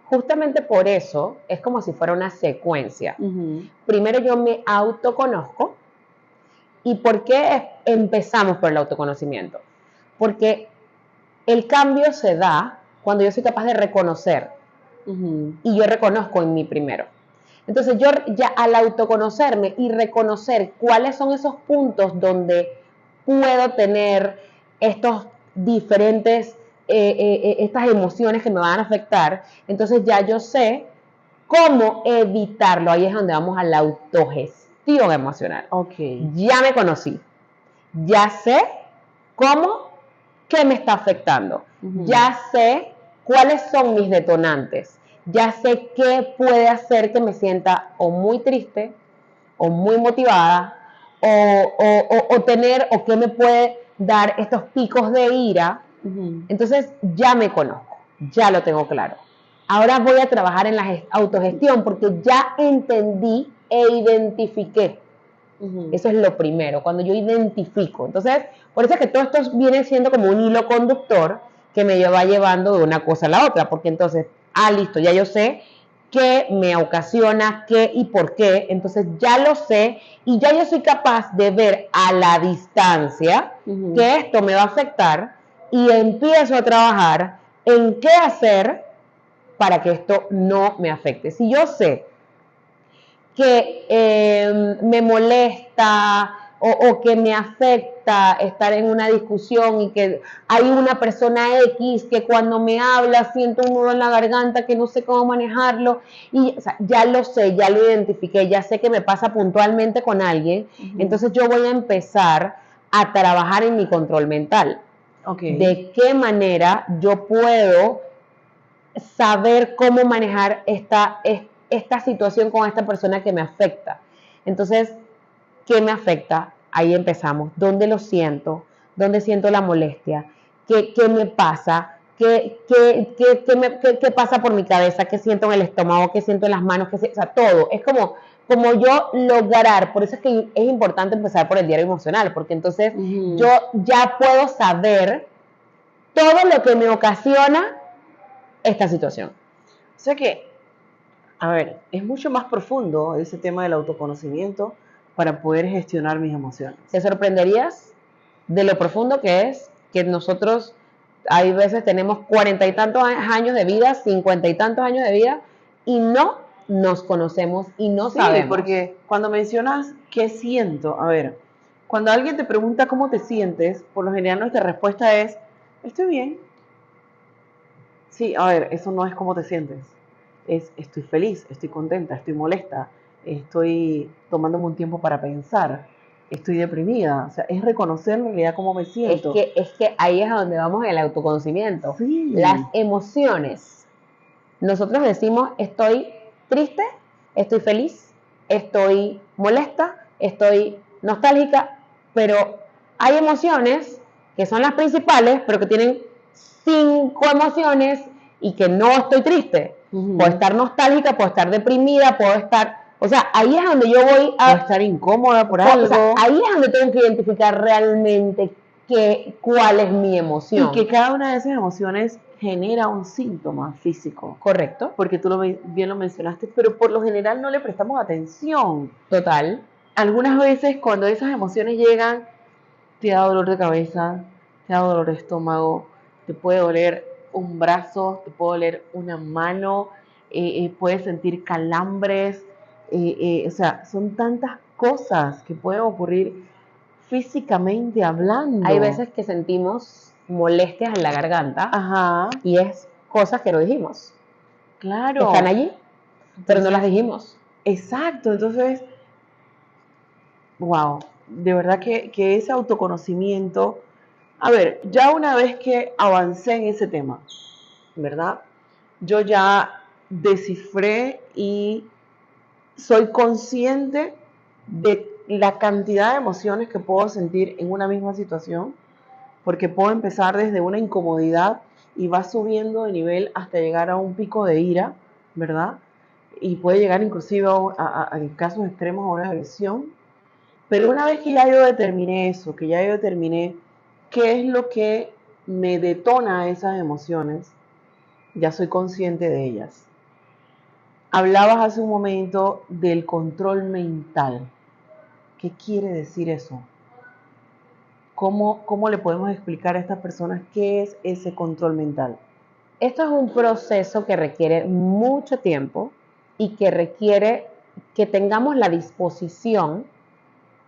[SPEAKER 2] Justamente por eso es como si fuera una secuencia. Primero yo me autoconozco. ¿Y por qué empezamos por el autoconocimiento? Porque el cambio se da cuando yo soy capaz de reconocer. Y yo reconozco en mí primero. Entonces yo ya al autoconocerme y reconocer cuáles son esos puntos donde puedo tener estos diferentes, estas emociones que me van a afectar, entonces ya yo sé cómo evitarlo. Ahí es donde vamos a la autogestión emocional.
[SPEAKER 1] Okay.
[SPEAKER 2] Ya me conocí, ya sé qué me está afectando, ya sé cuáles son mis detonantes, ya sé qué puede hacer que me sienta o muy triste, o muy motivada, o qué me puede dar estos picos de ira. Entonces ya me conozco, ya lo tengo claro. Ahora voy a trabajar en la autogestión porque ya entendí e identifiqué. Eso es lo primero, cuando yo identifico. Entonces, por eso es que todo esto viene siendo como un hilo conductor que me va llevando de una cosa a la otra, porque entonces, listo, ya yo sé qué me ocasiona, qué y por qué, entonces ya lo sé y ya yo soy capaz de ver a la distancia que esto me va a afectar y empiezo a trabajar en qué hacer para que esto no me afecte. Si yo sé que me molesta o que me afecta estar en una discusión y que hay una persona X que cuando me habla siento un nudo en la garganta que no sé cómo manejarlo y o sea, ya lo sé, ya lo identifiqué, ya sé que me pasa puntualmente con alguien, entonces yo voy a empezar a trabajar en mi control mental.
[SPEAKER 1] Okay.
[SPEAKER 2] ¿De qué manera yo puedo saber cómo manejar esta situación con esta persona que me afecta? Entonces, ¿qué me afecta? Ahí empezamos. ¿Dónde lo siento? ¿Dónde siento la molestia? ¿Qué me pasa? ¿Qué pasa por mi cabeza? ¿Qué siento en el estómago? ¿Qué siento en las manos? O sea, todo. Es como yo lograr, por eso es que es importante empezar por el diario emocional, porque entonces yo ya puedo saber todo lo que me ocasiona esta situación.
[SPEAKER 1] O sea que, a ver, es mucho más profundo ese tema del autoconocimiento para poder gestionar mis emociones.
[SPEAKER 2] Te sorprenderías de lo profundo que es que nosotros hay veces tenemos 40 y tantos años de vida, 50 y tantos años de vida y no nos conocemos y no sabemos.
[SPEAKER 1] Sí, porque cuando mencionas qué siento, a ver, cuando alguien te pregunta cómo te sientes, por lo general nuestra respuesta es, estoy bien. Sí, a ver, eso no es cómo te sientes. Es, estoy feliz, estoy contenta, estoy molesta, estoy tomándome un tiempo para pensar, estoy deprimida. O sea, es reconocer en realidad cómo me siento.
[SPEAKER 2] Es que ahí es a donde vamos en el autoconocimiento.
[SPEAKER 1] Sí.
[SPEAKER 2] Las emociones. Nosotros decimos, estoy triste, estoy feliz, estoy molesta, estoy nostálgica, pero hay emociones que son las principales, pero que tienen 5 emociones y que no estoy triste. Puedo estar nostálgica, puedo estar deprimida, puedo estar... O sea, ahí es donde yo voy a...
[SPEAKER 1] Puedo estar incómoda por algo.
[SPEAKER 2] O sea, ahí es donde tengo que identificar realmente cuál es mi emoción.
[SPEAKER 1] Y que cada una de esas emociones genera un síntoma físico.
[SPEAKER 2] Correcto.
[SPEAKER 1] Porque tú bien lo mencionaste, pero por lo general no le prestamos atención.
[SPEAKER 2] Total.
[SPEAKER 1] Algunas veces cuando esas emociones llegan, te da dolor de cabeza, te da dolor de estómago, te puede doler un brazo, te puede doler una mano, puedes sentir calambres, o sea, son tantas cosas que pueden ocurrir físicamente hablando.
[SPEAKER 2] Hay veces que sentimos molestias en la garganta.
[SPEAKER 1] Ajá.
[SPEAKER 2] Y es cosas que no dijimos.
[SPEAKER 1] Claro.
[SPEAKER 2] Están allí, pero no las dijimos.
[SPEAKER 1] Exacto, entonces, wow, de verdad que ese autoconocimiento, a ver, ya una vez que avancé en ese tema, ¿verdad? Yo ya descifré y soy consciente de la cantidad de emociones que puedo sentir en una misma situación, porque puedo empezar desde una incomodidad y va subiendo de nivel hasta llegar a un pico de ira, ¿verdad? Y puede llegar inclusive en casos extremos a una agresión. Pero una vez que ya yo determiné eso, que ya yo determiné qué es lo que me detona esas emociones, ya soy consciente de ellas. Hablabas hace un momento del control mental. ¿Qué quiere decir eso? ¿Cómo le podemos explicar a estas personas qué es ese control mental?
[SPEAKER 2] Esto es un proceso que requiere mucho tiempo y que requiere que tengamos la disposición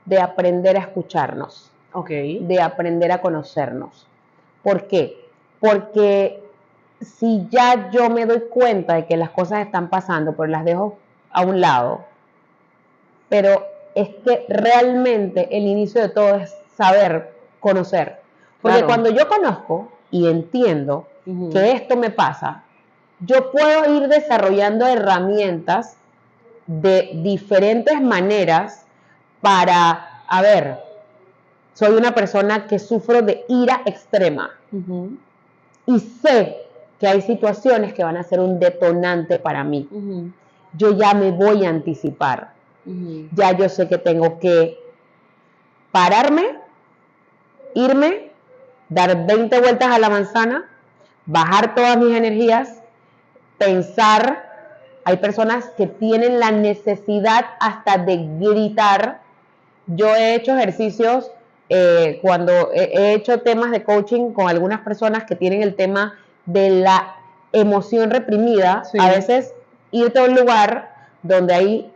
[SPEAKER 2] de aprender a escucharnos, de aprender a conocernos. ¿Por qué? Porque si ya yo me doy cuenta de que las cosas están pasando, pero las dejo a un lado, pero es que realmente el inicio de todo es saber conocer. Porque cuando yo conozco y entiendo que esto me pasa, yo puedo ir desarrollando herramientas de diferentes maneras para, a ver, soy una persona que sufro de ira extrema y sé que hay situaciones que van a ser un detonante para mí. Yo ya me voy a anticipar. Ya yo sé que tengo que pararme, irme, dar 20 vueltas a la manzana, bajar todas mis energías, pensar. Hay personas que tienen la necesidad hasta de gritar. Yo he hecho ejercicios cuando he hecho temas de coaching con algunas personas que tienen el tema de la emoción reprimida. Sí. A veces irte a un lugar donde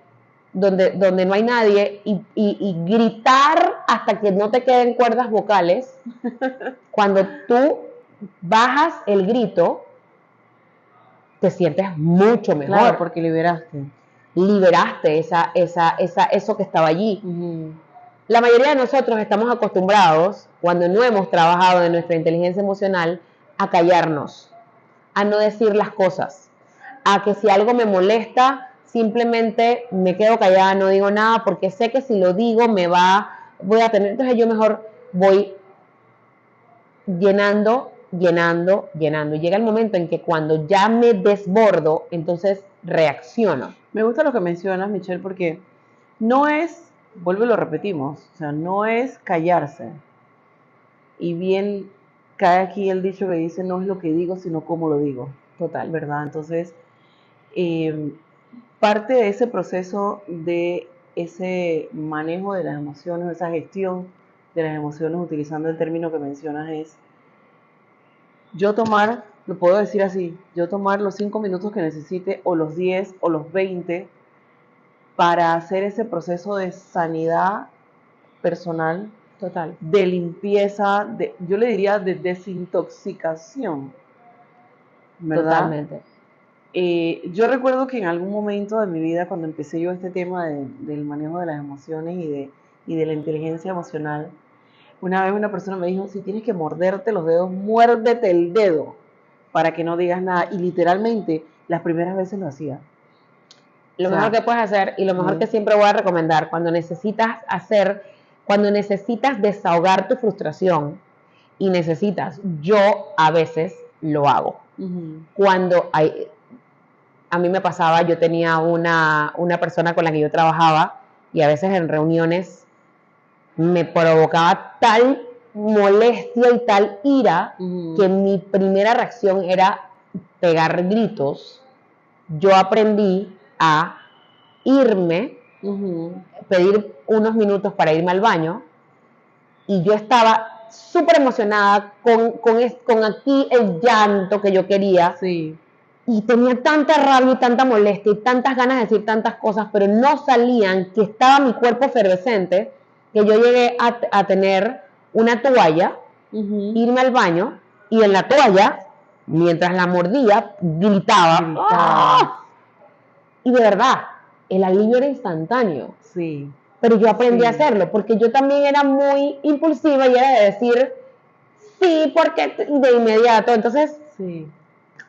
[SPEAKER 2] no hay nadie y gritar hasta que no te queden cuerdas vocales. Cuando tú bajas el grito, te sientes mucho mejor.
[SPEAKER 1] Claro, porque liberaste
[SPEAKER 2] eso que estaba allí. la mayoría de nosotros estamos acostumbrados, cuando no hemos trabajado en nuestra inteligencia emocional, a callarnos, a no decir las cosas, a que si algo me molesta, simplemente me quedo callada, no digo nada, porque sé que si lo digo voy a tener, entonces yo mejor voy llenando, llenando, llenando. Y llega el momento en que cuando ya me desbordo, entonces reacciono.
[SPEAKER 1] Me gusta lo que mencionas, Michelle, porque no es, vuelvo y lo repetimos, o sea, no es callarse. Y bien cae aquí el dicho que dice, no es lo que digo, sino cómo lo digo.
[SPEAKER 2] Total.
[SPEAKER 1] ¿Verdad? Entonces, parte de ese proceso de ese manejo de las emociones, esa gestión de las emociones, utilizando el término que mencionas, es yo tomar, lo puedo decir así, yo tomar los 5 minutos que necesite, o los 10, o los 20, para hacer ese proceso de sanidad personal,
[SPEAKER 2] Total.
[SPEAKER 1] de limpieza, yo le diría de desintoxicación, ¿verdad?
[SPEAKER 2] Totalmente.
[SPEAKER 1] Yo recuerdo que en algún momento de mi vida, cuando empecé yo este tema del manejo de las emociones y de la inteligencia emocional, una vez una persona me dijo, si tienes que morderte los dedos, muérdete el dedo para que no digas nada. Y literalmente, las primeras veces lo hacía.
[SPEAKER 2] Lo mejor que puedes hacer y lo mejor que siempre voy a recomendar cuando necesitas desahogar tu frustración y necesitas, yo a veces lo hago. Cuando a mí me pasaba, yo tenía una persona con la que yo trabajaba y a veces en reuniones me provocaba tal molestia y tal ira que mi primera reacción era pegar gritos. Yo aprendí a irme, pedir unos minutos para irme al baño, y yo estaba súper emocionada con aquí el llanto que yo quería,
[SPEAKER 1] sí.
[SPEAKER 2] Y tenía tanta rabia y tanta molestia y tantas ganas de decir tantas cosas, pero no salían, que estaba mi cuerpo efervescente, que yo llegué a tener una toalla, irme al baño, y en la toalla, mientras la mordía, gritaba. ¡Ah! Y de verdad, el alivio era instantáneo.
[SPEAKER 1] Sí.
[SPEAKER 2] Pero yo aprendí a hacerlo, porque yo también era muy impulsiva y era de decir, sí, porque de inmediato. Entonces,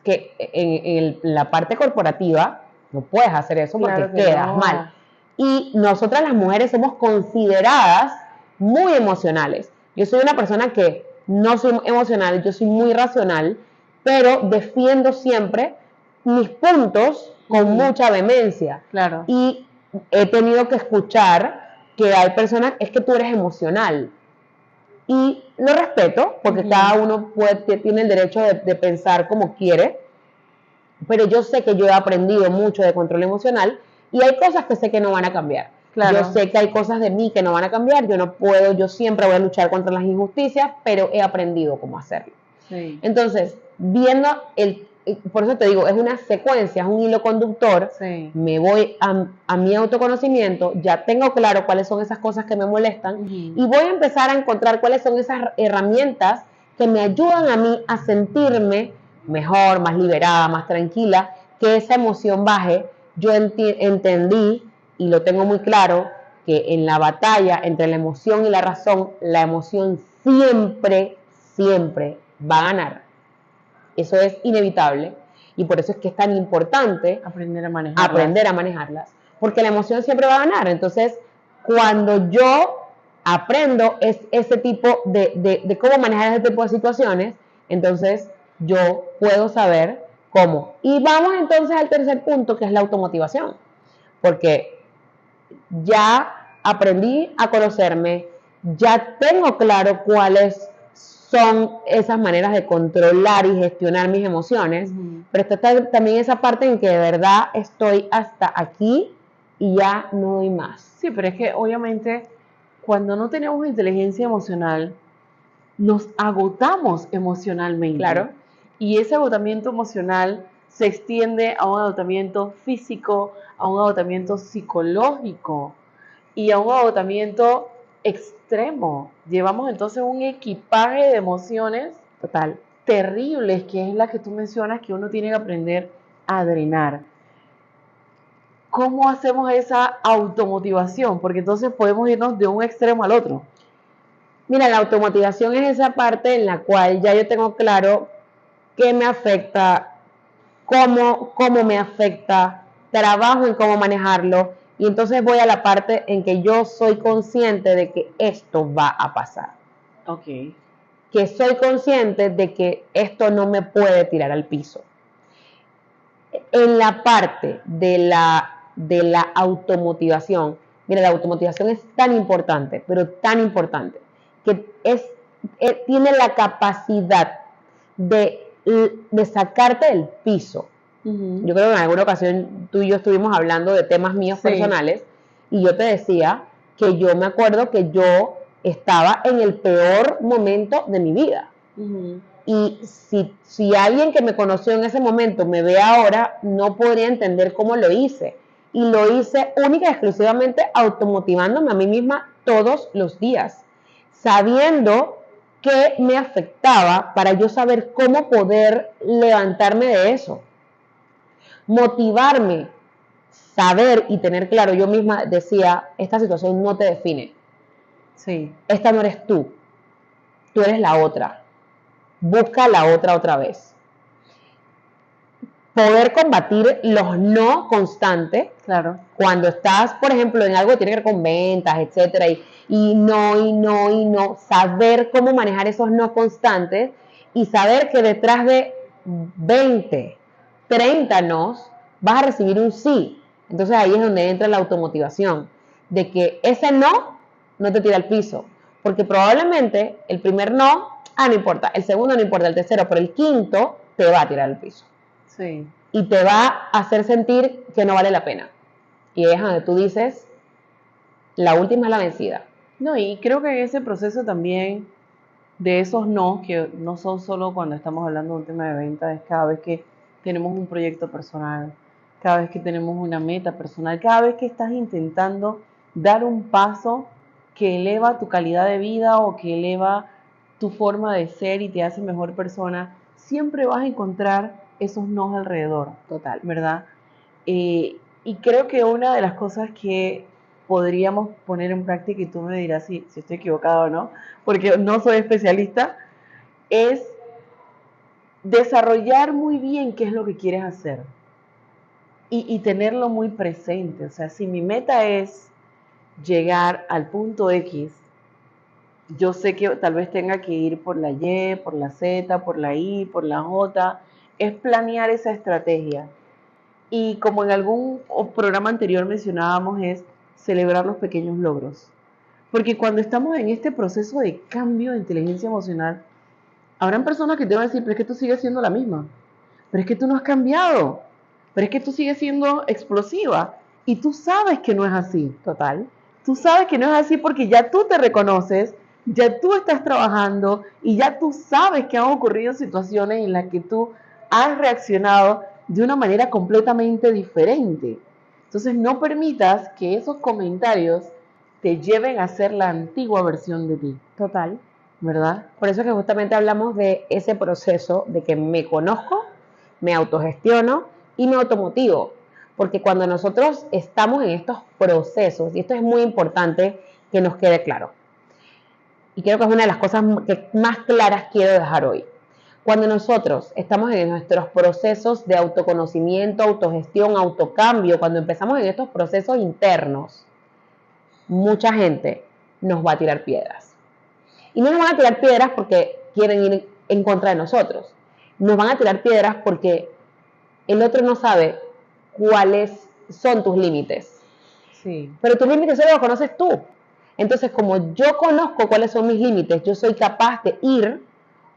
[SPEAKER 2] que en la parte corporativa no puedes hacer eso porque quedas mal. Y nosotras las mujeres somos consideradas muy emocionales. Yo soy una persona que no soy emocional, yo soy muy racional, pero defiendo siempre mis puntos con mucha vehemencia.
[SPEAKER 1] Claro.
[SPEAKER 2] Y he tenido que escuchar que hay personas, es que tú eres emocional. Y lo respeto, porque cada uno tiene el derecho de pensar como quiere, pero yo sé que yo he aprendido mucho de control emocional y hay cosas que sé que no van a cambiar. Claro. Yo sé que hay cosas de mí que no van a cambiar, yo siempre voy a luchar contra las injusticias, pero he aprendido cómo hacerlo. Sí. Entonces, por eso te digo, es una secuencia, es un hilo conductor, me voy a mi autoconocimiento, ya tengo claro cuáles son esas cosas que me molestan y voy a empezar a encontrar cuáles son esas herramientas que me ayudan a mí a sentirme mejor, más liberada, más tranquila, que esa emoción baje. Yo entendí y lo tengo muy claro que en la batalla entre la emoción y la razón, la emoción siempre, siempre va a ganar. Eso es inevitable y por eso es que es tan importante aprender a manejarlas, porque la emoción siempre va a ganar. Entonces, cuando yo aprendo ese tipo de cómo manejar ese tipo de situaciones, entonces yo puedo saber cómo. Y vamos entonces al tercer punto, que es la automotivación, porque ya aprendí a conocerme, ya tengo claro cuáles son esas maneras de controlar y gestionar mis emociones, pero está también esa parte en que de verdad estoy hasta aquí y ya no doy más.
[SPEAKER 1] Sí, pero es que obviamente cuando no tenemos inteligencia emocional, nos agotamos emocionalmente.
[SPEAKER 2] Claro.
[SPEAKER 1] Y ese agotamiento emocional se extiende a un agotamiento físico, a un agotamiento psicológico y a un agotamiento extremo. Llevamos entonces un equipaje de emociones terribles, que es la que tú mencionas, que uno tiene que aprender a drenar. ¿cómo hacemos esa automotivación? Porque entonces podemos irnos de un extremo al otro.
[SPEAKER 2] Mira, la automotivación es esa parte en la cual ya yo tengo claro qué me afecta, cómo me afecta, trabajo en cómo manejarlo, y entonces voy a la parte en que yo soy consciente de que esto va a pasar.
[SPEAKER 1] Ok.
[SPEAKER 2] Que soy consciente de que esto no me puede tirar al piso. En la parte de la automotivación, mira, la automotivación es tan importante, pero tan importante, que tiene la capacidad de sacarte del piso. Yo creo que en alguna ocasión tú y yo estuvimos hablando de temas míos personales, y yo te decía que yo me acuerdo que yo estaba en el peor momento de mi vida. Y si alguien que me conoció en ese momento me ve ahora, no podría entender cómo lo hice. Y lo hice única y exclusivamente automotivándome a mí misma todos los días, sabiendo qué me afectaba para yo saber cómo poder levantarme de eso. Motivarme, saber y tener claro, yo misma decía, esta situación no te define.
[SPEAKER 1] Sí.
[SPEAKER 2] Esta no eres tú eres la otra. Busca la otra vez. Poder combatir los no constantes.
[SPEAKER 1] Claro.
[SPEAKER 2] Cuando estás, por ejemplo, en algo que tiene que ver con ventas, etcétera, y no, saber cómo manejar esos no constantes y saber que detrás de 20, 30 nos vas a recibir un sí. Entonces ahí es donde entra la automotivación, de que ese no te tira al piso, porque probablemente el primer no importa, el segundo no importa, el tercero, pero el quinto te va a tirar al piso.
[SPEAKER 1] Sí.
[SPEAKER 2] Y te va a hacer sentir que no vale la pena. Y es donde tú dices, la última es la vencida.
[SPEAKER 1] No, y creo que en ese proceso también de esos no, que no son solo cuando estamos hablando de un tema de venta, es cada vez que tenemos un proyecto personal, cada vez que tenemos una meta personal, cada vez que estás intentando dar un paso que eleva tu calidad de vida o que eleva tu forma de ser y te hace mejor persona, siempre vas a encontrar esos nos alrededor.
[SPEAKER 2] Total.
[SPEAKER 1] ¿Verdad? Y creo que una de las cosas que podríamos poner en práctica, y tú me dirás si estoy equivocado o no, porque no soy especialista, es desarrollar muy bien qué es lo que quieres hacer y tenerlo muy presente. O sea, si mi meta es llegar al punto X, yo sé que tal vez tenga que ir por la Y, por la Z, por la I, por la J, es planear esa estrategia. Y como en algún programa anterior mencionábamos, es celebrar los pequeños logros. Porque cuando estamos en este proceso de cambio de inteligencia emocional, habrán personas que te van a decir, pero es que tú sigues siendo la misma, pero es que tú no has cambiado, pero es que tú sigues siendo explosiva. Y tú sabes que no es así.
[SPEAKER 2] Total.
[SPEAKER 1] Tú sabes que no es así porque ya tú te reconoces, ya tú estás trabajando y ya tú sabes que han ocurrido situaciones en las que tú has reaccionado de una manera completamente diferente. Entonces no permitas que esos comentarios te lleven a ser la antigua versión de ti.
[SPEAKER 2] Total.
[SPEAKER 1] ¿Verdad?
[SPEAKER 2] Por eso es que justamente hablamos de ese proceso de que me conozco, me autogestiono y me automotivo. Porque cuando nosotros estamos en estos procesos, y esto es muy importante que nos quede claro, y creo que es una de las cosas que más claras quiero dejar hoy. Cuando nosotros estamos en nuestros procesos de autoconocimiento, autogestión, autocambio, cuando empezamos en estos procesos internos, mucha gente nos va a tirar piedras. Y no nos van a tirar piedras porque quieren ir en contra de nosotros. Nos van a tirar piedras porque el otro no sabe cuáles son tus límites.
[SPEAKER 1] Sí.
[SPEAKER 2] Pero tus límites solo los conoces tú. Entonces, como yo conozco cuáles son mis límites, yo soy capaz de ir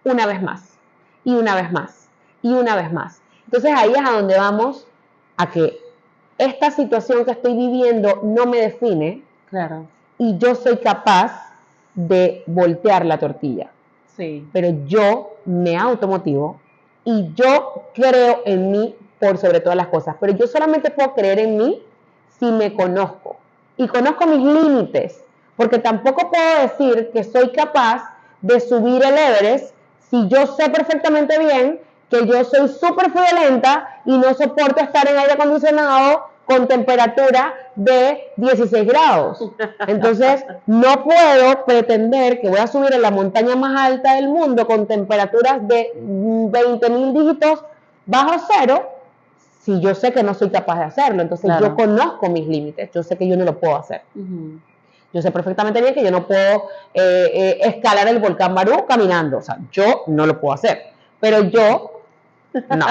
[SPEAKER 2] una vez más, y una vez más, y una vez más. Entonces, ahí es a donde vamos a que esta situación que estoy viviendo no me define.
[SPEAKER 1] Claro.
[SPEAKER 2] Y yo soy capaz de voltear la tortilla.
[SPEAKER 1] Sí.
[SPEAKER 2] Pero yo me automotivo y yo creo en mí por sobre todas las cosas. Pero yo solamente puedo creer en mí si me conozco y conozco mis límites, porque tampoco puedo decir que soy capaz de subir el Everest si yo sé perfectamente bien que yo soy súper friolenta y no soporto estar en aire acondicionado con temperatura de 16 grados. Entonces, no puedo pretender que voy a subir en la montaña más alta del mundo con temperaturas de 20.000 dígitos bajo cero si yo sé que no soy capaz de hacerlo. Entonces,
[SPEAKER 1] Claro.
[SPEAKER 2] yo conozco mis límites, yo sé que yo no lo puedo hacer. Yo sé perfectamente bien que yo no puedo escalar el volcán Barú caminando. O sea, yo no lo puedo hacer. Pero yo, no.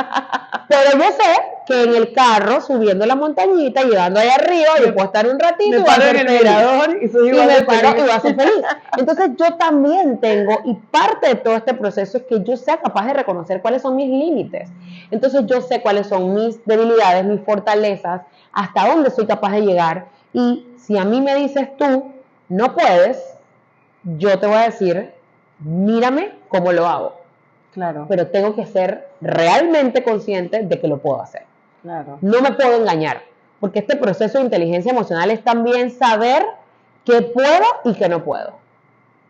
[SPEAKER 2] Pero yo sé que en el carro, subiendo la montañita, llegando allá arriba, yo puedo estar un ratito
[SPEAKER 1] Me
[SPEAKER 2] y voy a
[SPEAKER 1] paro
[SPEAKER 2] ser
[SPEAKER 1] en el
[SPEAKER 2] feliz.
[SPEAKER 1] mirador y soy
[SPEAKER 2] Y
[SPEAKER 1] igual
[SPEAKER 2] me
[SPEAKER 1] de
[SPEAKER 2] paro y
[SPEAKER 1] feliz.
[SPEAKER 2] voy a ser feliz. Entonces yo también tengo, y parte de todo este proceso es que yo sea capaz de reconocer cuáles son mis límites. Entonces yo sé cuáles son mis debilidades, mis fortalezas, hasta dónde soy capaz de llegar. Y si a mí me dices tú, no puedes, yo te voy a decir, mírame cómo lo hago.
[SPEAKER 1] Claro,
[SPEAKER 2] Pero tengo que ser realmente consciente de que lo puedo hacer.
[SPEAKER 1] claro.
[SPEAKER 2] No me puedo engañar, porque este proceso de inteligencia emocional es también saber qué puedo y qué no puedo.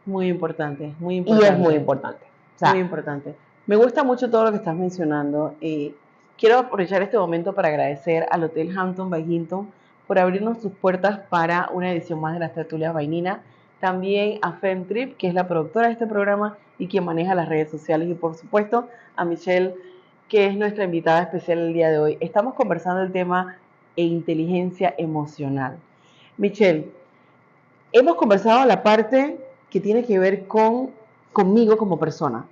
[SPEAKER 1] Muy importante, muy
[SPEAKER 2] Y
[SPEAKER 1] importante.
[SPEAKER 2] es muy importante. O sea,
[SPEAKER 1] Muy importante. Me gusta mucho todo lo que estás mencionando. Quiero aprovechar este momento para agradecer al Hotel Hampton by Hilton por abrirnos sus puertas para una edición más de las tertulias Vainina. También a Femtrip, que es la productora de este programa y quien maneja las redes sociales. Y por supuesto a Michelle, que es nuestra invitada especial el día de hoy. Estamos conversando el tema inteligencia emocional. Michelle, hemos conversado la parte que tiene que ver conmigo como persona.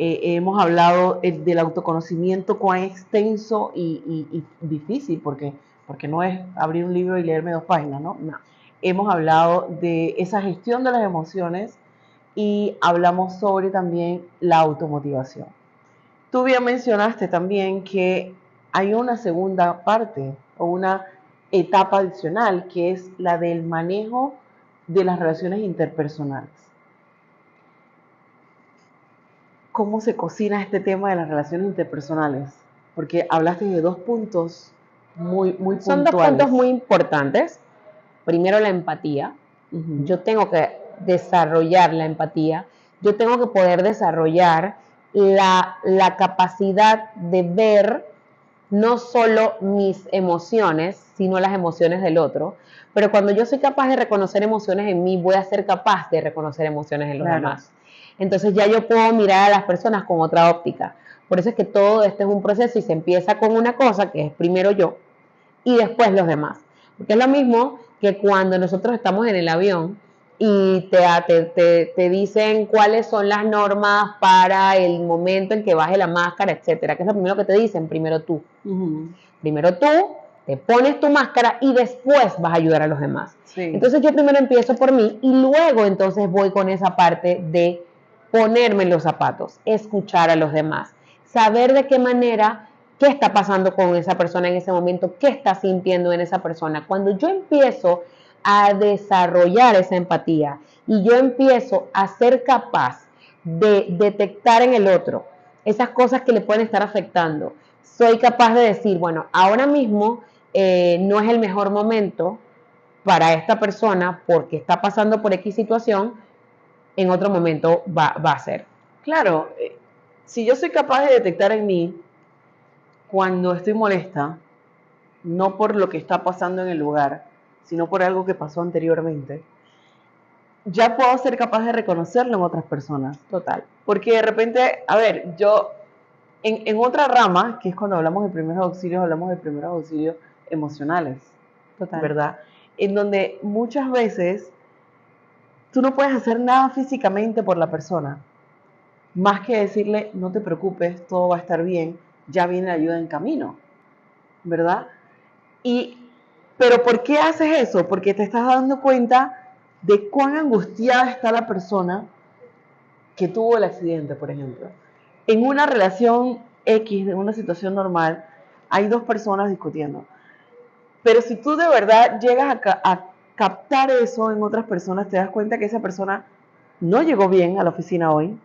[SPEAKER 1] Hemos hablado del autoconocimiento, cuán extenso y difícil, porque no es abrir un libro y leerme 2 páginas, ¿no? No. Hemos hablado de esa gestión de las emociones y hablamos sobre también la automotivación. Tú bien mencionaste también que hay una segunda parte o una etapa adicional que es la del manejo de las relaciones interpersonales. ¿Cómo se cocina este tema de las relaciones interpersonales? Porque hablaste de 2 puntos muy puntuales.
[SPEAKER 2] son 2 puntos muy importantes. Primero, la empatía.
[SPEAKER 1] Uh-huh.
[SPEAKER 2] Yo tengo que desarrollar la empatía. Yo tengo que poder desarrollar la capacidad de ver no solo mis emociones, sino las emociones del otro. Pero cuando yo soy capaz de reconocer emociones en mí, voy a ser capaz de reconocer emociones en los demás. Entonces ya yo puedo mirar a las personas con otra óptica. Por eso es que todo esto es un proceso y se empieza con una cosa que es primero yo y después los demás. Porque es lo mismo que cuando nosotros estamos en el avión y te dicen cuáles son las normas para el momento en que baje la máscara, etcétera. ¿Qué es lo primero que te dicen? Primero tú.
[SPEAKER 1] Uh-huh.
[SPEAKER 2] Primero tú te pones tu máscara y después vas a ayudar a los demás.
[SPEAKER 1] Sí.
[SPEAKER 2] Entonces yo primero empiezo por mí y luego entonces voy con esa parte de ponerme en los zapatos, escuchar a los demás, saber de qué manera, qué está pasando con esa persona en ese momento, qué está sintiendo en esa persona. Cuando yo empiezo a desarrollar esa empatía y yo empiezo a ser capaz de detectar en el otro esas cosas que le pueden estar afectando, soy capaz de decir, bueno, ahora mismo no es el mejor momento para esta persona porque está pasando por X situación, en otro momento va a ser.
[SPEAKER 1] Claro, si yo soy capaz de detectar en mí cuando estoy molesta, no por lo que está pasando en el lugar, sino por algo que pasó anteriormente, ya puedo ser capaz de reconocerlo en otras personas.
[SPEAKER 2] Total.
[SPEAKER 1] Porque de repente, a ver, yo en otra rama, que es cuando hablamos de primeros auxilios emocionales. Total. ¿Verdad? En donde muchas veces tú no puedes hacer nada físicamente por la persona, más que decirle, no te preocupes, todo va a estar bien, ya viene la ayuda en camino, ¿verdad? Pero ¿por qué haces eso? Porque te estás dando cuenta de cuán angustiada está la persona que tuvo el accidente, por ejemplo. En una relación X, en una situación normal, hay 2 personas discutiendo. Pero si tú de verdad llegas a captar eso en otras personas, te das cuenta que esa persona no llegó bien a la oficina hoy.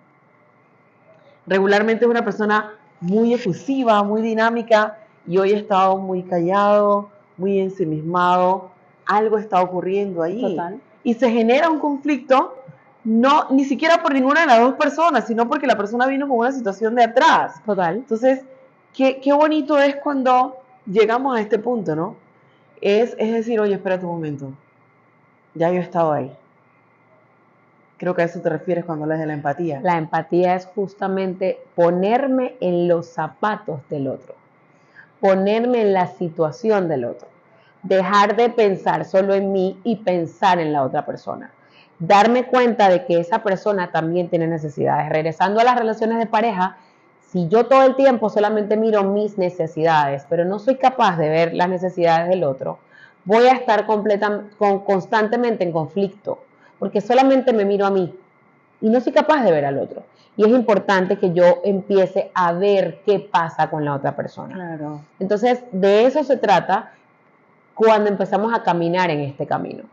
[SPEAKER 1] Regularmente es una persona muy efusiva, muy dinámica, y hoy ha estado muy callado, muy ensimismado. Algo está ocurriendo ahí.
[SPEAKER 2] Total.
[SPEAKER 1] Y se genera un conflicto, no, ni siquiera por ninguna de las 2 personas, sino porque la persona vino con una situación de atrás.
[SPEAKER 2] Total.
[SPEAKER 1] Entonces, qué bonito es cuando llegamos a este punto, ¿no? es decir, oye, espérate un momento, ya yo he estado ahí. Creo que a eso te refieres cuando hablas de la empatía.
[SPEAKER 2] La empatía es justamente ponerme en los zapatos del otro, ponerme en la situación del otro, dejar de pensar solo en mí y pensar en la otra persona, darme cuenta de que esa persona también tiene necesidades. Regresando a las relaciones de pareja, si yo todo el tiempo solamente miro mis necesidades, pero no soy capaz de ver las necesidades del otro, voy a estar constantemente en conflicto, porque solamente me miro a mí y no soy capaz de ver al otro. Y es importante que yo empiece a ver qué pasa con la otra persona.
[SPEAKER 1] Claro.
[SPEAKER 2] Entonces, de eso se trata cuando empezamos a caminar en este camino.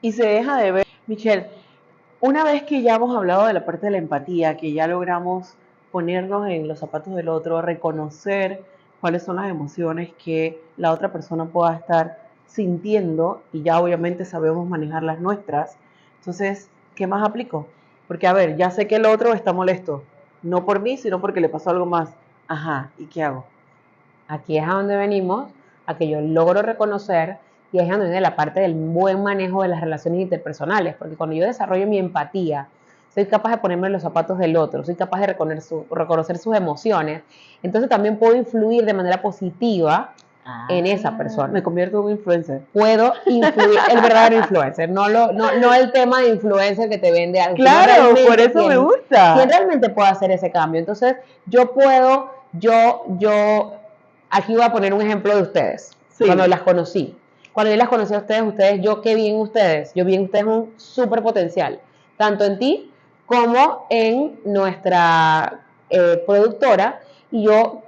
[SPEAKER 1] Y se deja de ver, Michelle, una vez que ya hemos hablado de la parte de la empatía, que ya logramos ponernos en los zapatos del otro, reconocer cuáles son las emociones que la otra persona pueda estar sintiendo y ya obviamente sabemos manejar las nuestras, entonces, ¿qué más aplico? Porque a ver, ya sé que el otro está molesto, no por mí, sino porque le pasó algo más. Ajá, ¿y qué hago?
[SPEAKER 2] Aquí es a donde venimos, a que yo logro reconocer, y es a donde viene la parte del buen manejo de las relaciones interpersonales, porque cuando yo desarrollo mi empatía, soy capaz de ponerme en los zapatos del otro, soy capaz de reconocer sus emociones, entonces también puedo influir de manera positiva en esa persona.
[SPEAKER 1] Me convierto en un influencer.
[SPEAKER 2] Puedo influir, el verdadero influencer, no el tema de influencer que te vende algo.
[SPEAKER 1] Claro, por eso me gusta.
[SPEAKER 2] ¿Quién realmente puede hacer ese cambio? Entonces, yo puedo, aquí voy a poner un ejemplo de ustedes,
[SPEAKER 1] Sí.
[SPEAKER 2] cuando las conocí. Cuando yo las conocí a ustedes, yo qué vi en ustedes. Yo vi en ustedes un súper potencial, tanto en ti como en nuestra productora, y yo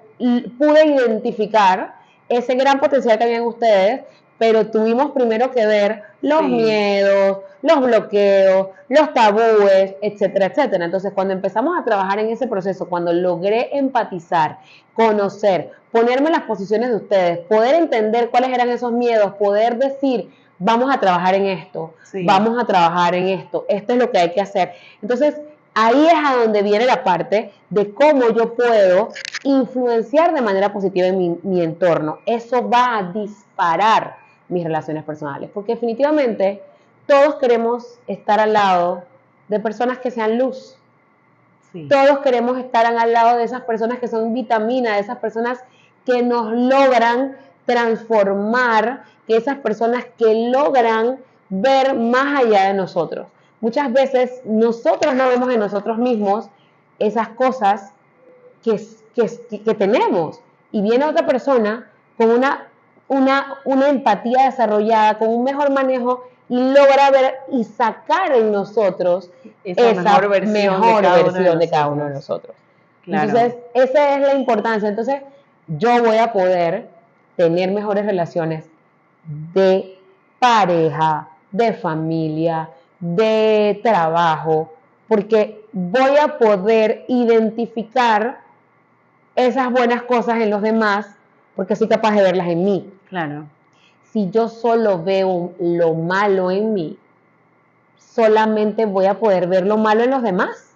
[SPEAKER 2] pude identificar ese gran potencial que había en ustedes, pero tuvimos primero que ver los miedos, los bloqueos, los tabúes, etcétera, etcétera. Entonces, cuando empezamos a trabajar en ese proceso, cuando logré empatizar, conocer, ponerme en las posiciones de ustedes, poder entender cuáles eran esos miedos, poder decir, vamos a trabajar en esto, vamos a trabajar en esto es lo que hay que hacer. Entonces, ahí es a donde viene la parte de cómo yo puedo influenciar de manera positiva en mi entorno. Eso va a disparar mis relaciones personales, porque definitivamente todos queremos estar al lado de personas que sean luz. Sí. Todos queremos estar al lado de esas personas que son vitamina, de esas personas que nos logran transformar, que esas personas que logran ver más allá de nosotros. Muchas veces nosotros no vemos en nosotros mismos esas cosas que tenemos, y viene otra persona con una empatía desarrollada, con un mejor manejo, y logra ver y sacar en nosotros esa mejor versión de cada uno de nosotros. Claro. Entonces, esa es la importancia. Entonces, yo voy a poder tener mejores relaciones de pareja, de familia, de trabajo, porque voy a poder identificar esas buenas cosas en los demás, porque soy capaz de verlas en mí.
[SPEAKER 1] Claro.
[SPEAKER 2] Si yo solo veo lo malo en mí, solamente voy a poder ver lo malo en los demás.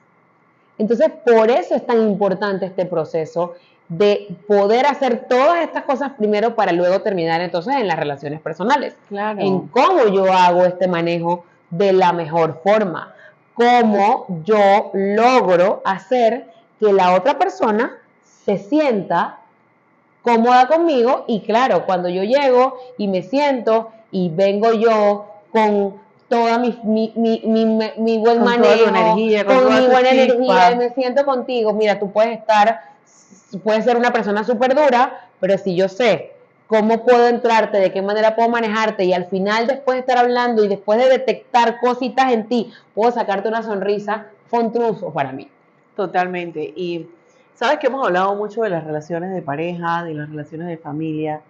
[SPEAKER 2] Entonces, por eso es tan importante este proceso de poder hacer todas estas cosas primero para luego terminar entonces en las relaciones personales.
[SPEAKER 1] Claro.
[SPEAKER 2] En cómo yo hago este manejo de la mejor forma, cómo yo logro hacer que la otra persona se sienta cómoda conmigo, y claro, cuando yo llego y me siento y vengo yo con toda mi buen manejo, con mi buena energía, y me siento contigo, mira, tú puedes ser una persona súper dura, pero si yo sé cómo puedo entrarte, de qué manera puedo manejarte, y al final, después de estar hablando y después de detectar cositas en ti, puedo sacarte una sonrisa, fue un triunfo para mí.
[SPEAKER 1] Totalmente. Y sabes que hemos hablado mucho de las relaciones de pareja, de las relaciones de familia.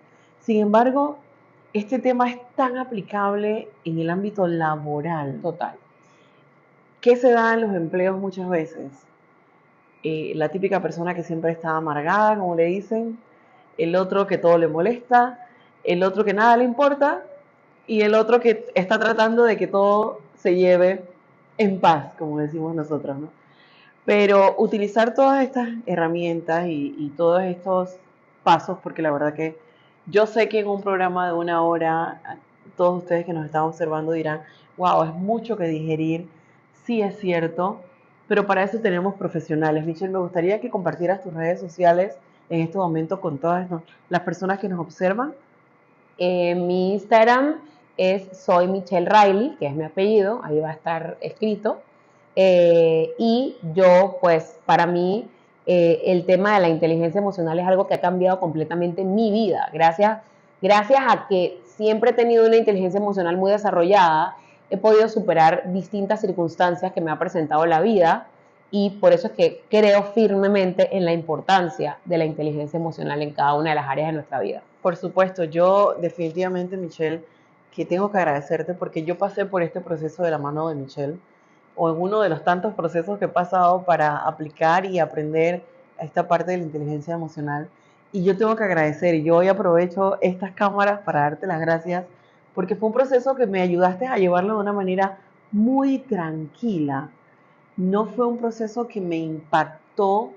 [SPEAKER 1] Sin embargo, este tema es tan aplicable en el ámbito laboral.
[SPEAKER 2] Total.
[SPEAKER 1] ¿Qué se da en los empleos muchas veces? La típica persona que siempre está amargada, como le dicen, el otro que todo le molesta, el otro que nada le importa, y el otro que está tratando de que todo se lleve en paz, como decimos nosotros, ¿no? Pero utilizar todas estas herramientas y todos estos pasos, porque la verdad que Yo sé que en un programa de 1 hora, todos ustedes que nos están observando dirán, wow, es mucho que digerir. Sí, es cierto, pero para eso tenemos profesionales. Michelle, me gustaría que compartieras tus redes sociales en este momento con todas las personas que nos observan.
[SPEAKER 2] Mi Instagram es soy Michelle Riley, que es mi apellido, ahí va a estar escrito. Y yo, pues, para mí, el tema de la inteligencia emocional es algo que ha cambiado completamente mi vida. Gracias a que siempre he tenido una inteligencia emocional muy desarrollada, he podido superar distintas circunstancias que me ha presentado la vida y por eso es que creo firmemente en la importancia de la inteligencia emocional en cada una de las áreas de nuestra vida.
[SPEAKER 1] Por supuesto, yo definitivamente, Michelle, que tengo que agradecerte porque yo pasé por este proceso de la mano de Michelle, o en uno de los tantos procesos que he pasado para aplicar y aprender esta parte de la inteligencia emocional. Y yo tengo que agradecer, y yo hoy aprovecho estas cámaras para darte las gracias, porque fue un proceso que me ayudaste a llevarlo de una manera muy tranquila. No fue un proceso que me impactó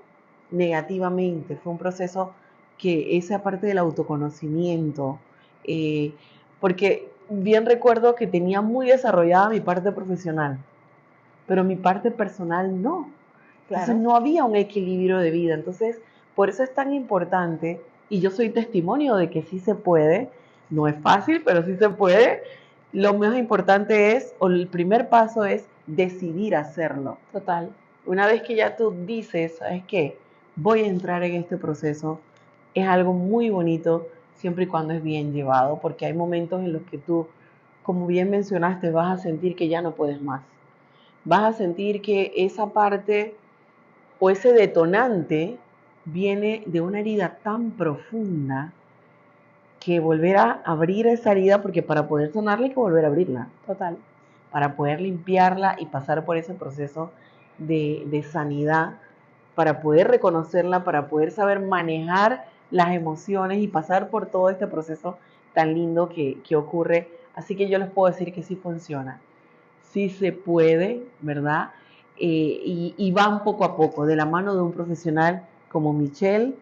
[SPEAKER 1] negativamente, fue un proceso que esa parte del autoconocimiento, eh, porque bien recuerdo que tenía muy desarrollada mi parte profesional, pero mi parte personal no. Entonces
[SPEAKER 2] Claro.
[SPEAKER 1] no había un equilibrio de vida. Entonces, por eso es tan importante, y yo soy testimonio de que sí se puede, no es fácil, pero sí se puede. Lo más importante es, o el primer paso es decidir hacerlo.
[SPEAKER 2] Total.
[SPEAKER 1] Una vez que ya tú dices, ¿sabes qué? Voy a entrar en este proceso, es algo muy bonito siempre y cuando es bien llevado, porque hay momentos en los que tú, como bien mencionaste, vas a sentir que ya no puedes más. Vas a sentir que esa parte o ese detonante viene de una herida tan profunda que volver a abrir esa herida, porque para poder sanarla hay que volver a abrirla.
[SPEAKER 2] Total.
[SPEAKER 1] Para poder limpiarla y pasar por ese proceso de sanidad, para poder reconocerla, para poder saber manejar las emociones y pasar por todo este proceso tan lindo que ocurre. Así que yo les puedo decir que sí funciona, sí se puede, ¿verdad? Y van poco a poco, de la mano de un profesional como Michelle,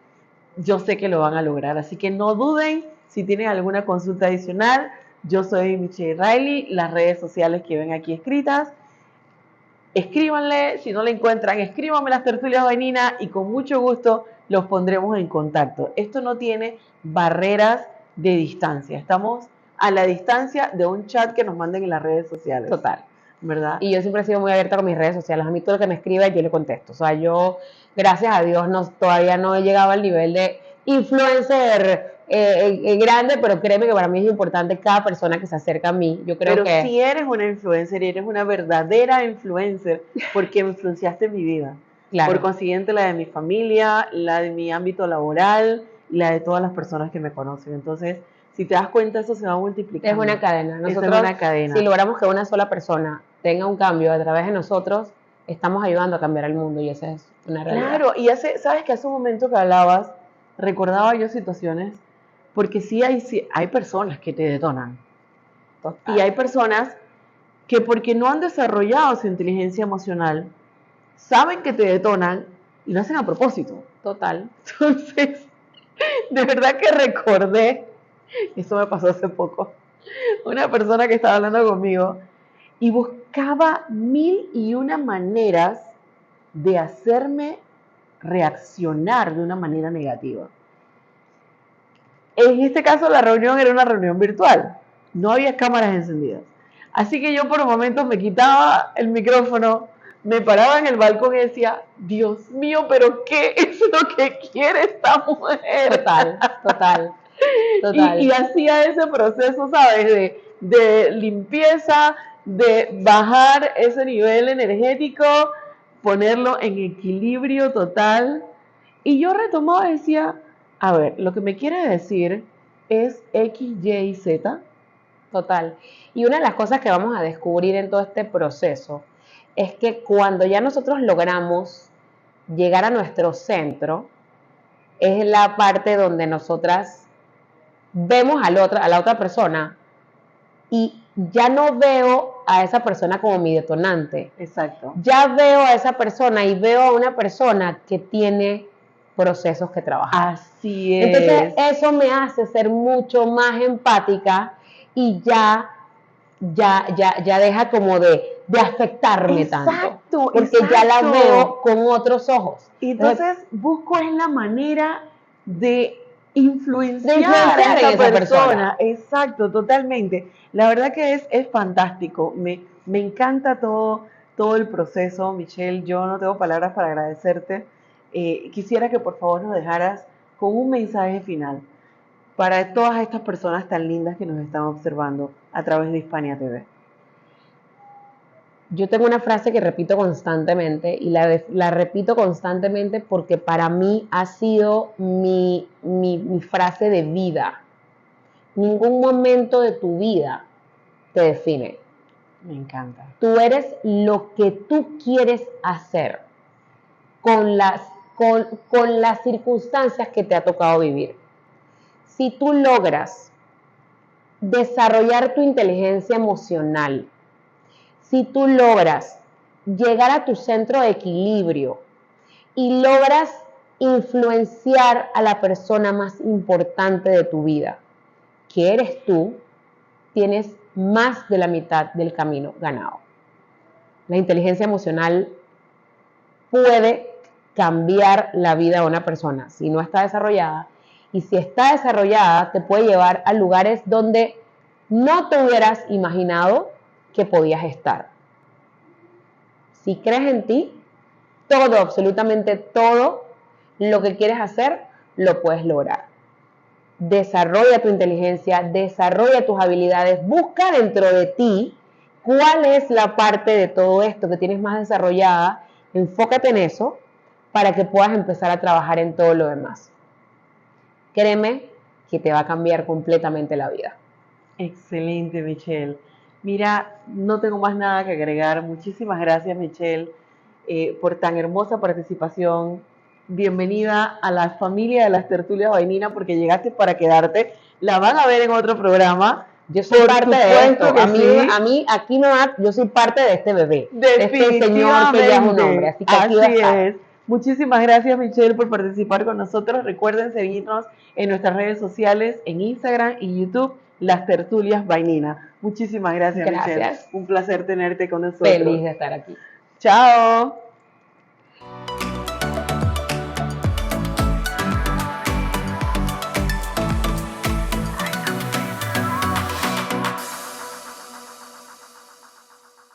[SPEAKER 1] yo sé que lo van a lograr. Así que no duden si tienen alguna consulta adicional. Yo soy Michelle Riley, las redes sociales que ven aquí escritas. Escríbanle, si no la encuentran, escríbanme las tertulias vaininas y con mucho gusto los pondremos en contacto. Esto no tiene barreras de distancia. Estamos a la distancia de un chat que nos manden en las redes sociales.
[SPEAKER 2] Total.
[SPEAKER 1] ¿Verdad?
[SPEAKER 2] Y yo siempre he sido muy abierta con mis redes sociales. A mí todo lo que me escribe yo le contesto. O sea, yo, gracias a Dios, todavía no he llegado al nivel de influencer grande, pero créeme que para mí es importante cada persona que se acerca a mí. Yo creo
[SPEAKER 1] Pero
[SPEAKER 2] que...
[SPEAKER 1] si eres una influencer y eres una verdadera influencer, porque influenciaste mi vida.
[SPEAKER 2] Claro.
[SPEAKER 1] Por consiguiente, la de mi familia, la de mi ámbito laboral y la de todas las personas que me conocen. Entonces, si te das cuenta, eso se va multiplicando.
[SPEAKER 2] Es una cadena. Nosotros,
[SPEAKER 1] es una cadena.
[SPEAKER 2] Si logramos que una sola persona tenga un cambio a través de nosotros, estamos ayudando a cambiar el mundo y esa es una realidad.
[SPEAKER 1] Claro, y sabes que hace un momento que hablabas, recordaba yo situaciones, porque sí hay personas que te detonan. Total. Y hay personas que porque no han desarrollado su inteligencia emocional, saben que te detonan y lo hacen a propósito.
[SPEAKER 2] Total.
[SPEAKER 1] Entonces, de verdad que recordé, eso me pasó hace poco, una persona que estaba hablando conmigo y buscaba 1001 maneras de hacerme reaccionar de una manera negativa. En este caso la reunión era una reunión virtual, no había cámaras encendidas. Así que yo por un momento me quitaba el micrófono, me paraba en el balcón y decía, Dios mío, pero ¿qué es lo que quiere esta mujer?
[SPEAKER 2] Total.
[SPEAKER 1] Y hacía ese proceso, ¿sabes? De limpieza, de bajar ese nivel energético, ponerlo en equilibrio total. Y yo retomaba y decía, a ver, lo que me quiere decir es X, Y y Z.
[SPEAKER 2] Total. Y una de las cosas que vamos a descubrir en todo este proceso es que cuando ya nosotros logramos llegar a nuestro centro, es la parte donde nosotras vemos a la otra persona y ya no veo a esa persona como mi detonante.
[SPEAKER 1] Exacto.
[SPEAKER 2] Ya veo a esa persona y veo a una persona que tiene procesos que trabajar.
[SPEAKER 1] Así es.
[SPEAKER 2] Entonces, eso me hace ser mucho más empática y ya deja como de afectarme tanto. Porque ya la veo con otros ojos.
[SPEAKER 1] Entonces, busco es la manera de influenciar a
[SPEAKER 2] en esa persona.
[SPEAKER 1] Exacto, totalmente. La verdad que es fantástico. Me encanta todo el proceso, Michelle. Yo no tengo palabras para agradecerte. Quisiera que por favor nos dejaras con un mensaje final para todas estas personas tan lindas que nos están observando a través de Hispania TV.
[SPEAKER 2] Yo tengo una frase que repito constantemente y la repito constantemente porque para mí ha sido mi frase de vida. Ningún momento de tu vida te define.
[SPEAKER 1] Me encanta.
[SPEAKER 2] Tú eres lo que tú quieres hacer con las circunstancias que te ha tocado vivir. Si tú logras desarrollar tu inteligencia emocional, si tú logras llegar a tu centro de equilibrio y logras influenciar a la persona más importante de tu vida, que eres tú, tienes más de la mitad del camino ganado. La inteligencia emocional puede cambiar la vida de una persona si no está desarrollada, y si está desarrollada te puede llevar a lugares donde no te hubieras imaginado que podías estar. Si crees en ti, todo, absolutamente todo lo que quieres hacer, lo puedes lograr. Desarrolla tu inteligencia, desarrolla tus habilidades, busca dentro de ti cuál es la parte de todo esto que tienes más desarrollada, enfócate en eso para que puedas empezar a trabajar en todo lo demás. Créeme que te va a cambiar completamente la vida.
[SPEAKER 1] Excelente, Michelle. Mira, no tengo más nada que agregar. Muchísimas gracias, Michelle, por tan hermosa participación. Bienvenida a la familia de las tertulias vaininas porque llegaste para quedarte. La van a ver en otro programa.
[SPEAKER 2] Yo soy parte de esto. A mí, aquí no, yo soy parte de este bebé. De este señor que ya es un hombre. Así que aquí va a estar.
[SPEAKER 1] Es. Muchísimas gracias, Michelle, por participar con nosotros. Recuerden seguirnos en nuestras redes sociales, en Instagram y YouTube, Las Tertulias Vaininas. Muchísimas gracias, Michelle. Un placer tenerte con nosotros.
[SPEAKER 2] Feliz de estar aquí.
[SPEAKER 1] Chao.